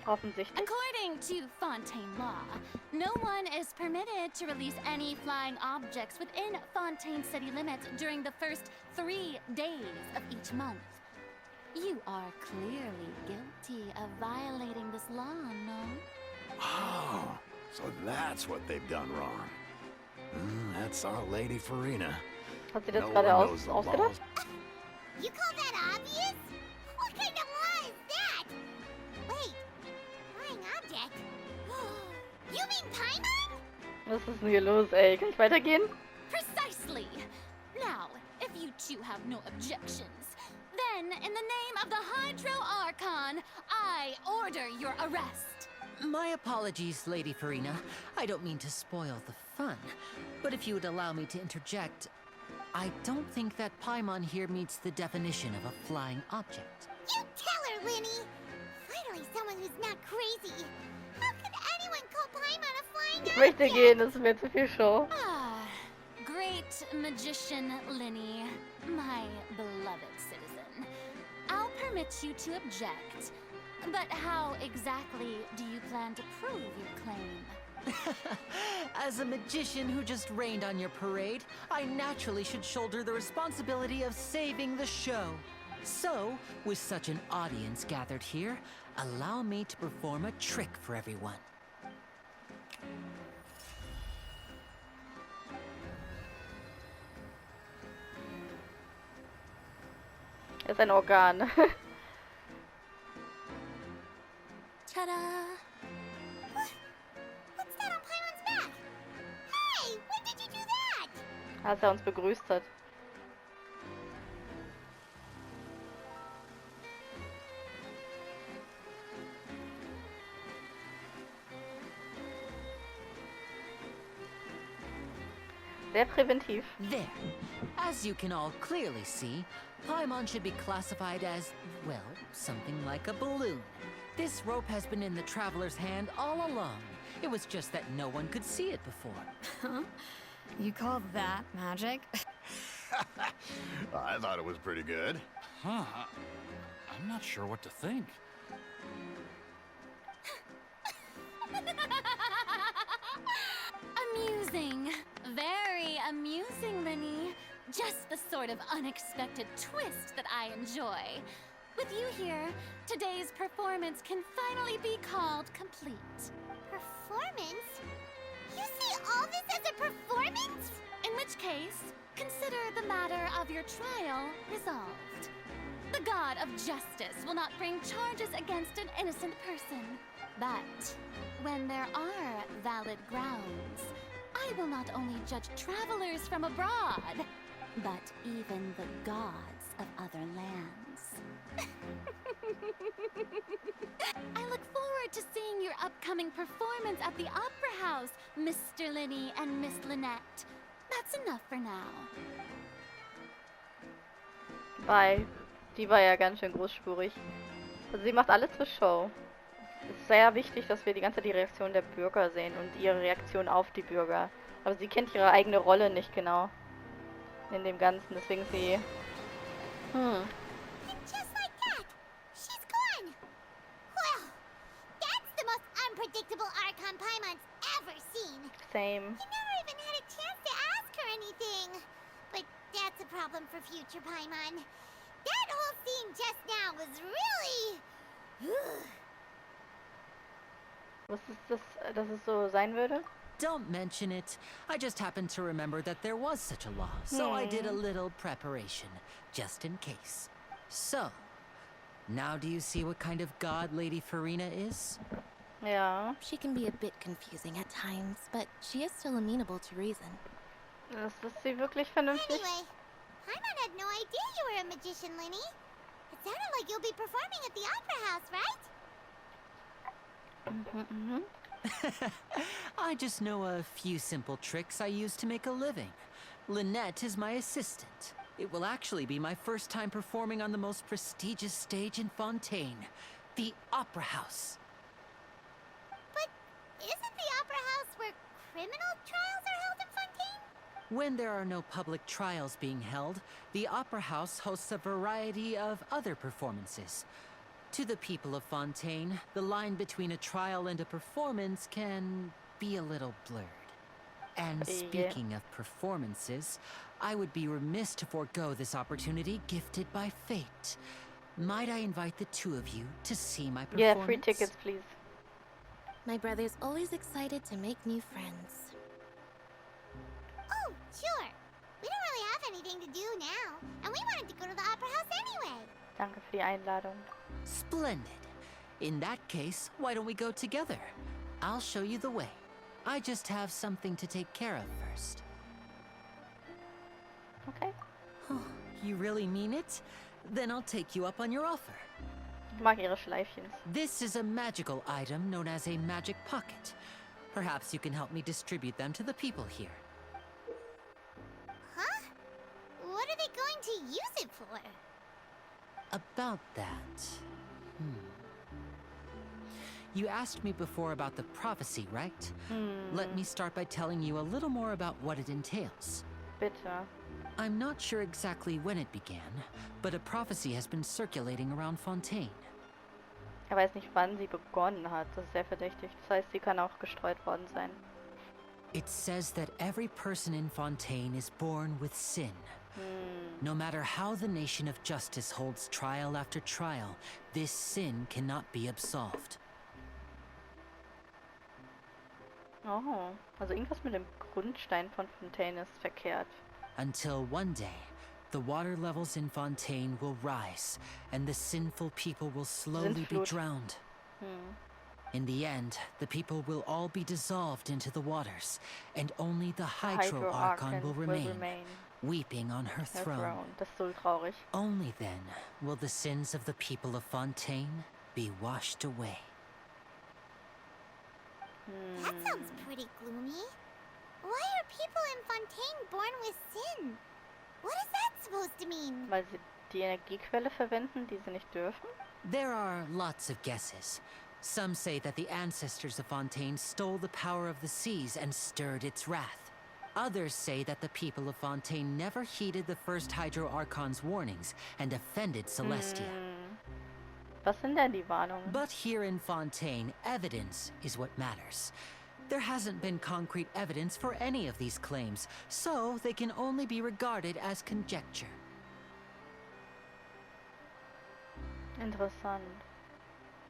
[SPEAKER 1] Offensichtlich.
[SPEAKER 6] According to Fontaine law, no one is permitted to release any flying objects within Fontaine city limits during the first 3 days of each month. You are clearly guilty of violating this law, no?
[SPEAKER 4] Oh, so that's what they've done wrong. That's our Lady Farina.
[SPEAKER 1] Hat sie das
[SPEAKER 4] No
[SPEAKER 1] gerade
[SPEAKER 4] one knows the
[SPEAKER 1] ausgedacht?
[SPEAKER 4] laws.
[SPEAKER 3] You call that obvious? What kind of law is that? Wait, flying object? You mean Paimon?
[SPEAKER 1] Was ist denn hier los, ey? Kann ich weitergehen?
[SPEAKER 6] Precisely! Now, if you two have no objections, then in the name of the Hydro Archon, I order your arrest.
[SPEAKER 2] My apologies, Lady Farina. I don't mean to spoil the fun. But if you would allow me to interject, I don't think that Paimon here meets the definition of a flying object.
[SPEAKER 3] You tell her, Lyney! Finally someone who's not crazy. How could anyone call Paimon a flying
[SPEAKER 1] Ich möchte
[SPEAKER 3] object?
[SPEAKER 1] gehen, das ist mir zu viel Show.
[SPEAKER 6] Ah, great magician Lyney, my beloved citizen. I'll permit you to object. But how exactly do you plan to prove your claim?
[SPEAKER 2] As a magician who just rained on your parade, I naturally should shoulder the responsibility of saving the show. So, with such an audience gathered here, allow me to perform a trick for everyone.
[SPEAKER 1] Er ist ein Organ.
[SPEAKER 6] Ta-da!
[SPEAKER 3] What's that on Paimon's back? Hey, when did you do that?
[SPEAKER 1] Als er uns begrüßt hat. Sehr präventiv.
[SPEAKER 2] There. As you can all clearly see, Paimon should be classified as, well, something like a balloon. This rope has been in the traveler's hand all along. It was just that no one could see it before.
[SPEAKER 5] Huh? You call that magic?
[SPEAKER 4] I thought it was pretty good.
[SPEAKER 8] Huh. I'm not sure what to think.
[SPEAKER 6] Amusing. Very amusing, Lyney. Just the sort of unexpected twist that I enjoy. With you here, today's performance can finally be called complete.
[SPEAKER 3] Performance? You see all this as a performance?
[SPEAKER 6] In which case, consider the matter of your trial resolved. The God of Justice will not bring charges against an innocent person. But when there are valid grounds, I will not only judge travelers from abroad, but even the gods of other lands. I look forward to seeing your upcoming performance at the Opera House, Mr. Lyney and Miss Lynette. That's enough for now.
[SPEAKER 1] Weil die war ja ganz schön großspurig. Also sie macht alles zur Show. Es ist sehr wichtig, dass wir die ganze Zeit die Reaktion der Bürger sehen und ihre Reaktion auf die Bürger. Aber sie kennt ihre eigene Rolle nicht genau in dem Ganzen, deswegen sie...
[SPEAKER 3] And just like that, she's gone. Well, that's the most unpredictable Archon Paimon's ever seen.
[SPEAKER 1] Same.
[SPEAKER 3] You never even had a chance to ask her anything. But that's a problem for future Paimon. That whole scene just now was really...
[SPEAKER 1] Wusstest du, dass es so sein würde?
[SPEAKER 2] Don't mention it. I just happened to remember that there was such a law, so I did a little preparation, just in case. So, now do you see what kind of god Lady Farina is?
[SPEAKER 1] Ja.
[SPEAKER 6] She can be a bit confusing at times, but she is still amenable to reason.
[SPEAKER 1] Ist sie wirklich vernünftig?
[SPEAKER 3] Anyway, Paimon had no idea you were a magician, Lyney. It sounded like you'll be performing at the Opera House, right?
[SPEAKER 2] I just know a few simple tricks I use to make a living. Lynette is my assistant. It will actually be my first time performing on the most prestigious stage in Fontaine, the Opera House.
[SPEAKER 3] But isn't the Opera House where criminal trials are held in Fontaine?
[SPEAKER 2] When there are no public trials being held, the Opera House hosts a variety of other performances. To the people of Fontaine, the line between a trial and a performance can be a little blurred. And speaking of performances, I would be remiss to forego this opportunity gifted by fate. Might I invite the two of you to see my performance?
[SPEAKER 1] Yeah, free tickets, please.
[SPEAKER 6] My brother's always excited to make new friends.
[SPEAKER 3] Oh, sure. We don't really have anything to do now, and we wanted to go to the Opera House anyway.
[SPEAKER 1] Danke für die Einladung.
[SPEAKER 2] Splendid. In that case, why don't we go together? I'll show you the way. I just have something to take care of first.
[SPEAKER 1] Okay.
[SPEAKER 2] You really mean it? Then I'll take you up on your offer.
[SPEAKER 1] Ich mag ihre Schleifchens.
[SPEAKER 2] This is a magical item known as a magic pocket. Perhaps you can help me distribute them to the people here.
[SPEAKER 3] Huh? What are they going to use it for?
[SPEAKER 2] About that... You asked me before about the prophecy, right? Let me start by telling you a little more about what it entails.
[SPEAKER 1] Bitte.
[SPEAKER 2] I'm not sure exactly when it began, but a prophecy has been circulating around Fontaine.
[SPEAKER 1] Er weiß nicht, wann sie begonnen hat. Das ist sehr verdächtig. Das heißt, sie kann auch gestreut worden sein.
[SPEAKER 2] It says that every person in Fontaine is born with sin. No matter how the nation of justice holds trial after trial, this sin cannot be absolved.
[SPEAKER 1] Oh, also irgendwas mit dem Grundstein von Fontaine ist verkehrt.
[SPEAKER 2] Until one day, the water levels in Fontaine will rise, and the sinful people will slowly be drowned. In the end, the people will all be dissolved into the waters, and only the Hydro Archon will remain, weeping on her throne.
[SPEAKER 1] Das ist so traurig.
[SPEAKER 2] Only then will the sins of the people of Fontaine be washed away.
[SPEAKER 3] That sounds pretty gloomy. Why are people in Fontaine born with sin? What is that supposed to mean?
[SPEAKER 1] Weil sie die Energiequelle verwenden, die sie nicht dürfen?
[SPEAKER 2] There are lots of guesses. Some say that the ancestors of Fontaine stole the power of the seas and stirred its wrath. Others say that the people of Fontaine never heeded the first Hydro Archon's warnings and offended Celestia.
[SPEAKER 1] Was sind denn die Warnungen?
[SPEAKER 2] But here in Fontaine, evidence is what matters. There hasn't been concrete evidence for any of these claims, so they can only be regarded as conjecture.
[SPEAKER 1] Interessant.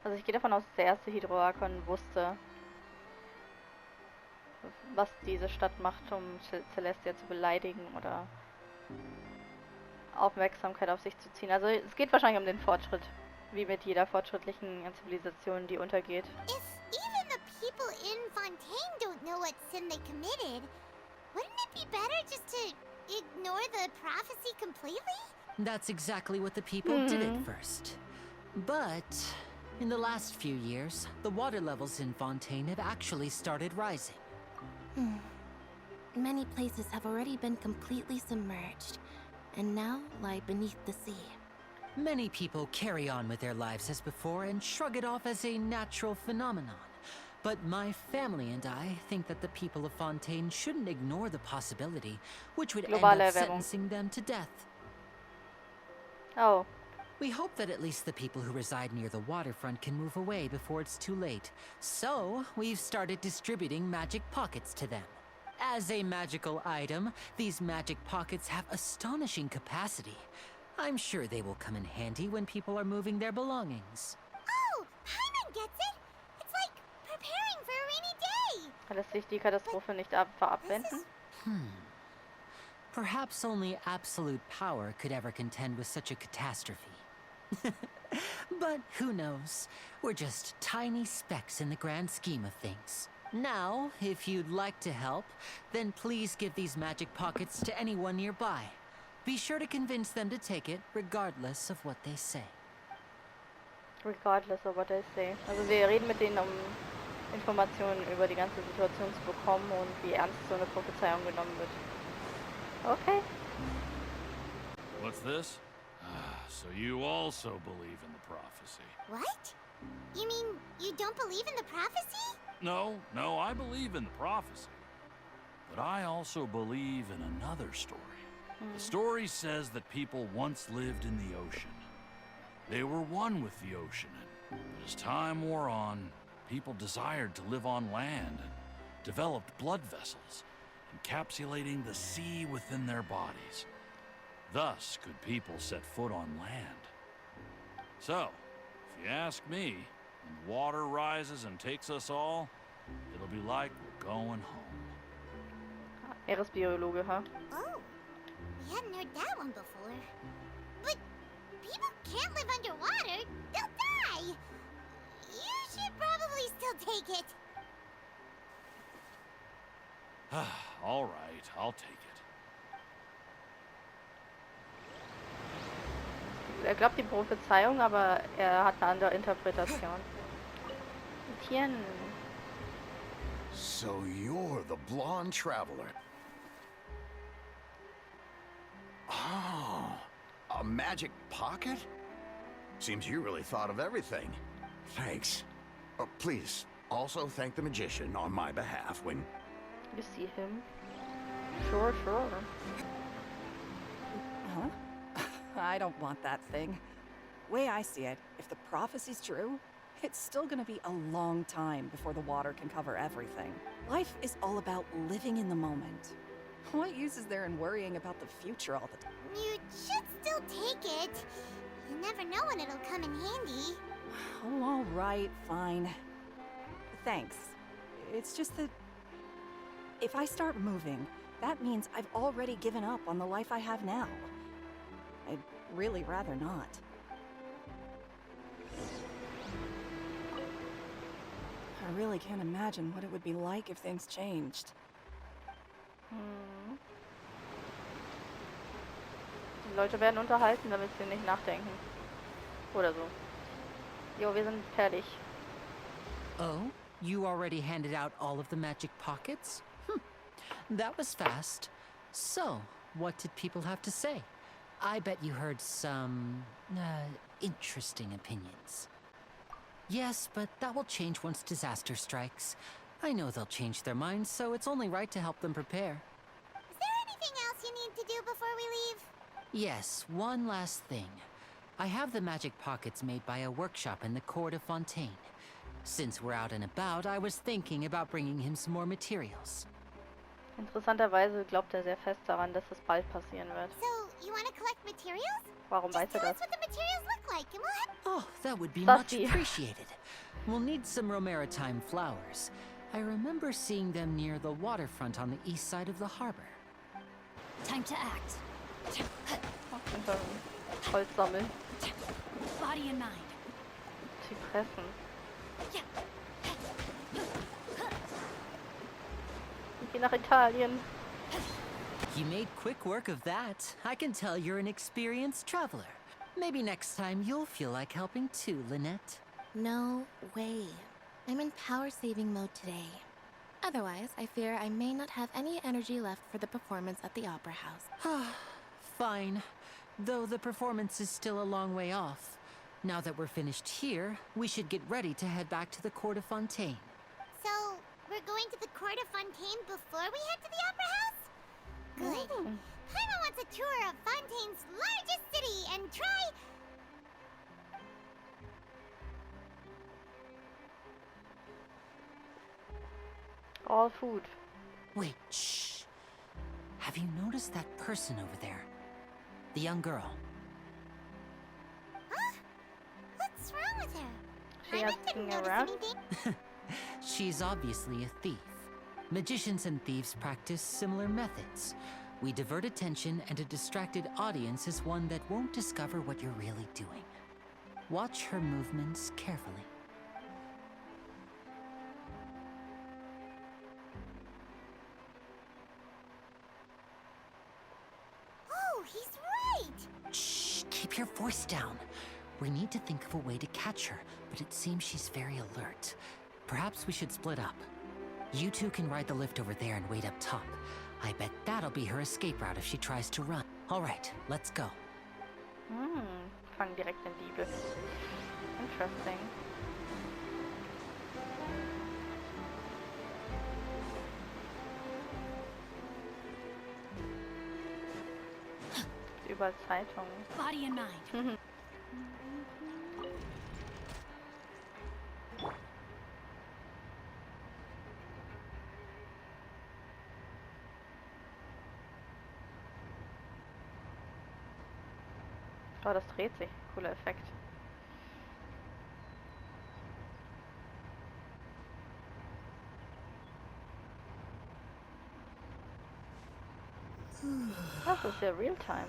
[SPEAKER 1] Also ich gehe davon aus, dass der erste Hydro-Archon wusste, was diese Stadt macht, um Celestia zu beleidigen oder Aufmerksamkeit auf sich zu ziehen. Also es geht wahrscheinlich um den Fortschritt, wie mit jeder fortschrittlichen Zivilisation, die untergeht.
[SPEAKER 3] If even the people in Fontaine don't know what sin they committed, wouldn't it be better just to ignore the prophecy completely?
[SPEAKER 2] That's exactly what the people did at first. But in the last few years, the water levels in Fontaine have actually started rising.
[SPEAKER 6] Many places have already been completely submerged. and now lie beneath the sea.
[SPEAKER 2] Many people carry on with their lives as before and shrug it off as a natural phenomenon. But my family and I think that the people of Fontaine shouldn't ignore the possibility, which would end
[SPEAKER 1] Globale
[SPEAKER 2] up
[SPEAKER 1] Erwärmung.
[SPEAKER 2] sentencing them to death.
[SPEAKER 1] Oh.
[SPEAKER 2] We hope that at least the people who reside near the waterfront can move away before it's too late. So, we've started distributing magic pockets to them. As a magical item, these magic pockets have astonishing capacity. I'm sure they will come in handy when people are moving their belongings.
[SPEAKER 3] Oh, Paimon gets it! It's like preparing for a rainy day!
[SPEAKER 1] Lässt sich die Katastrophe nicht verabwenden?
[SPEAKER 2] Perhaps only absolute power could ever contend with such a catastrophe. But who knows? We're just tiny specks in the grand scheme of things. Now, if you'd like to help, then please give these magic pockets to anyone nearby. Be sure to convince them to take it, regardless of what they say.
[SPEAKER 1] Regardless of what I say. Also wir reden mit denen, um Informationen über die ganze Situation zu bekommen und wie ernst so eine Prophezeiung genommen wird. Okay.
[SPEAKER 8] What's this? So you also believe in the prophecy?
[SPEAKER 3] What? You mean you don't believe in the prophecy?
[SPEAKER 8] No, I believe in the prophecy. But I also believe in another story. The story says that people once lived in the ocean. They were one with the ocean, and as time wore on, people desired to live on land and developed blood vessels, encapsulating the sea within their bodies. Thus could people set foot on land. So, if you ask me, when the water rises and takes us all, it'll be like we're going home.
[SPEAKER 1] Meeresbiologe, huh?
[SPEAKER 3] Oh, we hadn't heard that one before. But people can't live underwater. They'll die. You should probably still take it.
[SPEAKER 8] All right, I'll take it.
[SPEAKER 1] Er glaubt die Prophezeiung, aber er hat eine andere Interpretation. Tieren.
[SPEAKER 4] So you're the blonde traveler. Oh, a magic pocket? Seems you really thought of everything. Thanks. Please, also thank the magician on my behalf when...
[SPEAKER 1] You see him? Sure.
[SPEAKER 10] Huh? I don't want that thing. Way I see it, if the prophecy's true, it's still gonna be a long time before the water can cover everything. Life is all about living in the moment. What use is there in worrying about the future all the time?
[SPEAKER 3] You should still take it. You never know when it'll come in handy.
[SPEAKER 10] Oh, all right, fine. Thanks. It's just that if I start moving, that means I've already given up on the life I have now. I'd really rather not. I really can't imagine what it would be like if things changed.
[SPEAKER 1] Die Leute werden unterhalten, damit sie nicht nachdenken. Oder so. Jo, wir sind fertig.
[SPEAKER 2] Oh, you already handed out all of the magic pockets? That was fast. So, what did people have to say? I bet you heard some, interesting opinions. Yes, but that will change once disaster strikes. I know they'll change their minds, so it's only right to help them prepare.
[SPEAKER 3] Is there anything else you need to do before we leave?
[SPEAKER 2] Yes, one last thing. I have the magic pockets made by a workshop in the court of Fontaine. Since we're out and about, I was thinking about bringing him some more materials.
[SPEAKER 1] Interessanterweise glaubt er sehr fest daran, dass es bald passieren wird.
[SPEAKER 3] So, you want to collect materials?
[SPEAKER 1] Warum weiß
[SPEAKER 3] Just
[SPEAKER 1] er
[SPEAKER 3] tell us
[SPEAKER 1] das?
[SPEAKER 3] what the materials look like, and we'll have...
[SPEAKER 2] Oh, that would be
[SPEAKER 1] Sassy.
[SPEAKER 2] much appreciated. We'll need some Romaritime flowers. I remember seeing them near the waterfront on the east side of the harbor.
[SPEAKER 5] Time to act.
[SPEAKER 1] Einfach Holz sammeln.
[SPEAKER 5] Body in mind.
[SPEAKER 1] Sie pressen. Ich gehe nach Italien.
[SPEAKER 2] You made quick work of that. I can tell you're an experienced traveler. Maybe next time you'll feel like helping too, Lynette.
[SPEAKER 6] No way. I'm in power-saving mode today. Otherwise, I fear I may not have any energy left for the performance at the Opera House.
[SPEAKER 2] fine, though the performance is still a long way off. Now that we're finished here, we should get ready to head back to the court of Fontaine.
[SPEAKER 3] So, we're going to the court of Fontaine before we head to the opera house? Good. Paimon wants a tour of Fontaine's largest city and try...
[SPEAKER 1] All food.
[SPEAKER 2] Wait, shh. Have you noticed that person over there? The young girl.
[SPEAKER 3] Huh? What's wrong with her?
[SPEAKER 1] She
[SPEAKER 3] Paimon didn't notice
[SPEAKER 1] around?
[SPEAKER 3] anything.
[SPEAKER 2] She's obviously a thief. Magicians and thieves practice similar methods. We divert attention, and a distracted audience is one that won't discover what you're really doing. Watch her movements carefully.
[SPEAKER 3] Oh, he's right!
[SPEAKER 2] Shh, keep your voice down. We need to think of a way to catch her, but it seems she's very alert. Perhaps we should split up. You two can ride the lift over there and wait up top. I bet that'll be her escape route if she tries to run. All right, let's go.
[SPEAKER 1] Fangen direkt in Liebe. Interesting. Überall Zeitungen.
[SPEAKER 5] Body and mind.
[SPEAKER 1] Oh, das dreht sich. Cooler Effekt. Das ist ja Realtime.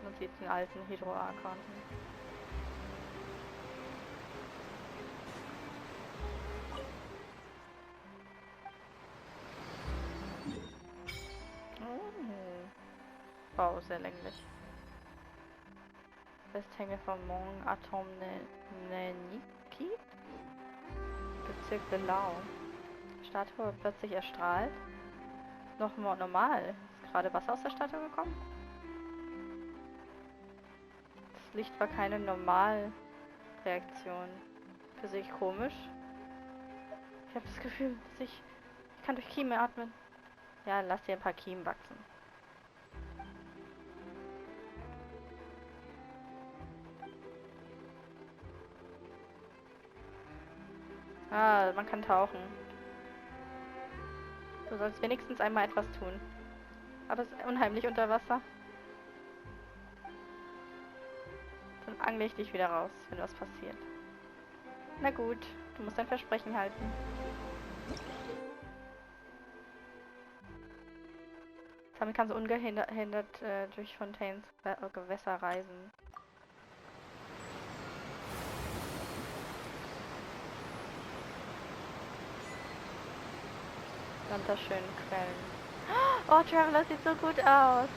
[SPEAKER 1] Man sieht den alten Hydro-Archonten. Wow, sehr länglich. Westhänge vom Mont Archontenauftrag. Bezirk Blancheur. Statue wird plötzlich erstrahlt. Noch normal. Ist gerade Wasser aus der Statue gekommen? Das Licht war keine Normalreaktion. Für sich komisch. Ich habe das Gefühl, dass ich kann durch Kiemen atmen. Ja, lass dir ein paar Kiemen wachsen. Ah, man kann tauchen. Du sollst wenigstens einmal etwas tun. Aber es ist unheimlich unter Wasser. Dann angle ich dich wieder raus, wenn was passiert. Na gut, du musst dein Versprechen halten. Damit kannst du ungehindert durch Fontaines Gewässer reisen. Wunderschönen Quellen. Oh, Traveler sieht so gut aus.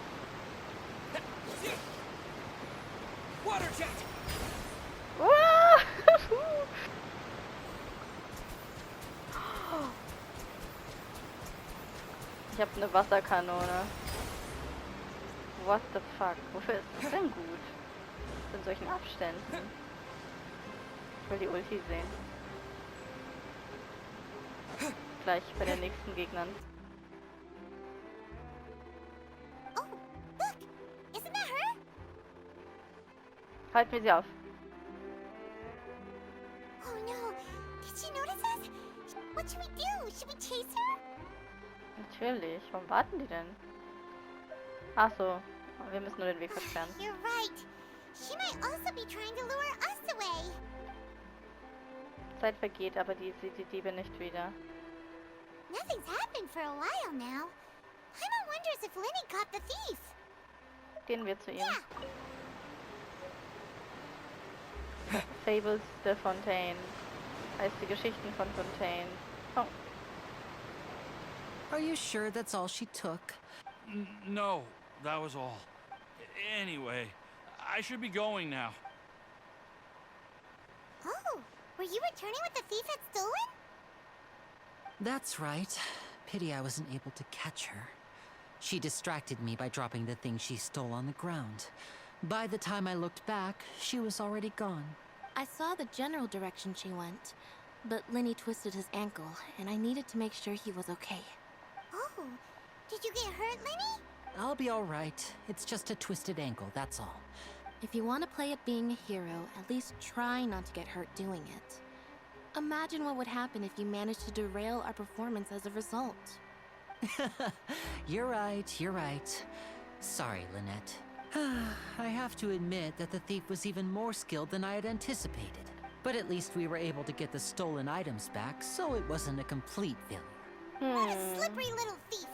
[SPEAKER 1] Ich habe eine Wasserkanone. What the fuck? Wofür ist das denn gut? In solchen Abständen. Ich will die Ulti sehen. Gleich bei den nächsten Gegnern.
[SPEAKER 3] Oh, look! Isn't that her?
[SPEAKER 1] Halten wir sie auf.
[SPEAKER 3] Oh no! Did she notice us? What should we do? Should we chase her?
[SPEAKER 1] Natürlich. Warum warten die denn? Ach so. Wir müssen nur den Weg versperren.
[SPEAKER 3] You're right. She might also be trying to lure us away.
[SPEAKER 1] Zeit vergeht, aber die sieht die Diebe nicht wieder.
[SPEAKER 3] Nothing's happened for a while now. Paimon wonders if Lyney caught the thief.
[SPEAKER 1] Gehen wir zu ihm.
[SPEAKER 3] Yeah.
[SPEAKER 1] Fables de Fontaine. Heißt die Geschichten von Fontaine. Oh.
[SPEAKER 2] Are you sure that's all she took?
[SPEAKER 8] No, that was all. Anyway, I should be going now.
[SPEAKER 3] Oh, were you returning what the thief had stolen?
[SPEAKER 2] That's right. Pity I wasn't able to catch her. She distracted me by dropping the thing she stole on the ground. By the time I looked back, she was already gone.
[SPEAKER 6] I saw the general direction she went, but Lyney twisted his ankle, and I needed to make sure he was okay.
[SPEAKER 3] Oh, did you get hurt, Lyney?
[SPEAKER 2] I'll be alright. It's just a twisted ankle, that's all.
[SPEAKER 6] If you want to play at being a hero, at least try not to get hurt doing it. Imagine what would happen if you managed to derail our performance as a result.
[SPEAKER 2] You're right. Sorry, Lynette. I have to admit that the thief was even more skilled than I had anticipated. But at least we were able to get the stolen items back, so it wasn't a complete failure.
[SPEAKER 3] What a slippery little thief.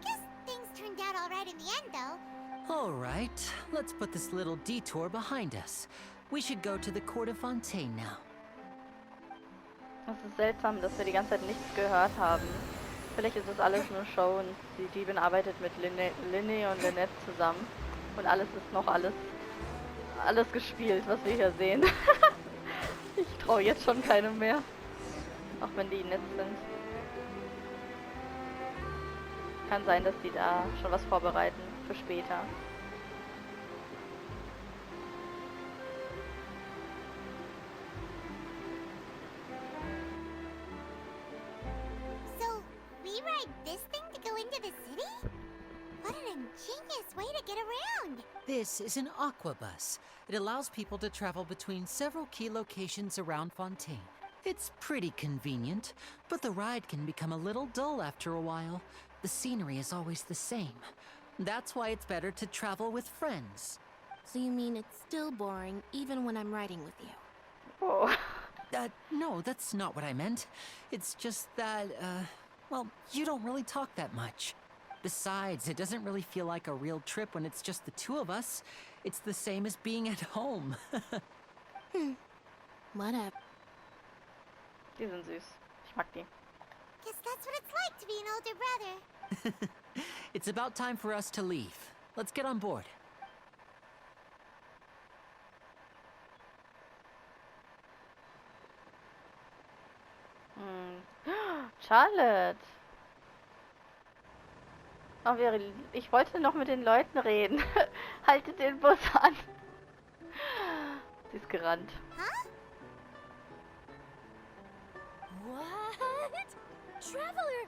[SPEAKER 3] Guess things turned out all right in the end, though.
[SPEAKER 2] Alright, let's put this little detour behind us. We should go to the court of Fontaine now.
[SPEAKER 1] Es ist seltsam, dass wir die ganze Zeit nichts gehört haben. Vielleicht ist das alles nur Show und die Diebin arbeitet mit Lyney und Lynette zusammen. Und alles ist noch alles gespielt, was wir hier sehen. Ich traue jetzt schon keinem mehr. Auch wenn die nett sind. Kann sein, dass die da schon was vorbereiten für später.
[SPEAKER 3] So, we ride this thing to go into the city? What an ingenious way to get around!
[SPEAKER 2] This is an aqua bus. It allows people to travel between several key locations around Fontaine. It's pretty convenient, but the ride can become a little dull after a while. The scenery is always the same. That's why it's better to travel with friends.
[SPEAKER 6] So you mean it's still boring even when I'm riding with you?
[SPEAKER 1] Oh.
[SPEAKER 2] No, that's not what I meant. It's just that, well, you don't really talk that much. Besides, it doesn't really feel like a real trip when it's just the two of us. It's the same as being at home.
[SPEAKER 6] Whatever.
[SPEAKER 1] Die sind süß. Ich mag die.
[SPEAKER 3] Guess that's what it's like to be an older brother.
[SPEAKER 2] It's about time for us to leave. Let's get on board.
[SPEAKER 1] Charlotte. Oh, ich wollte noch mit den Leuten reden. Haltet den Bus an. Sie ist gerannt.
[SPEAKER 3] Huh?
[SPEAKER 6] What? Traveler!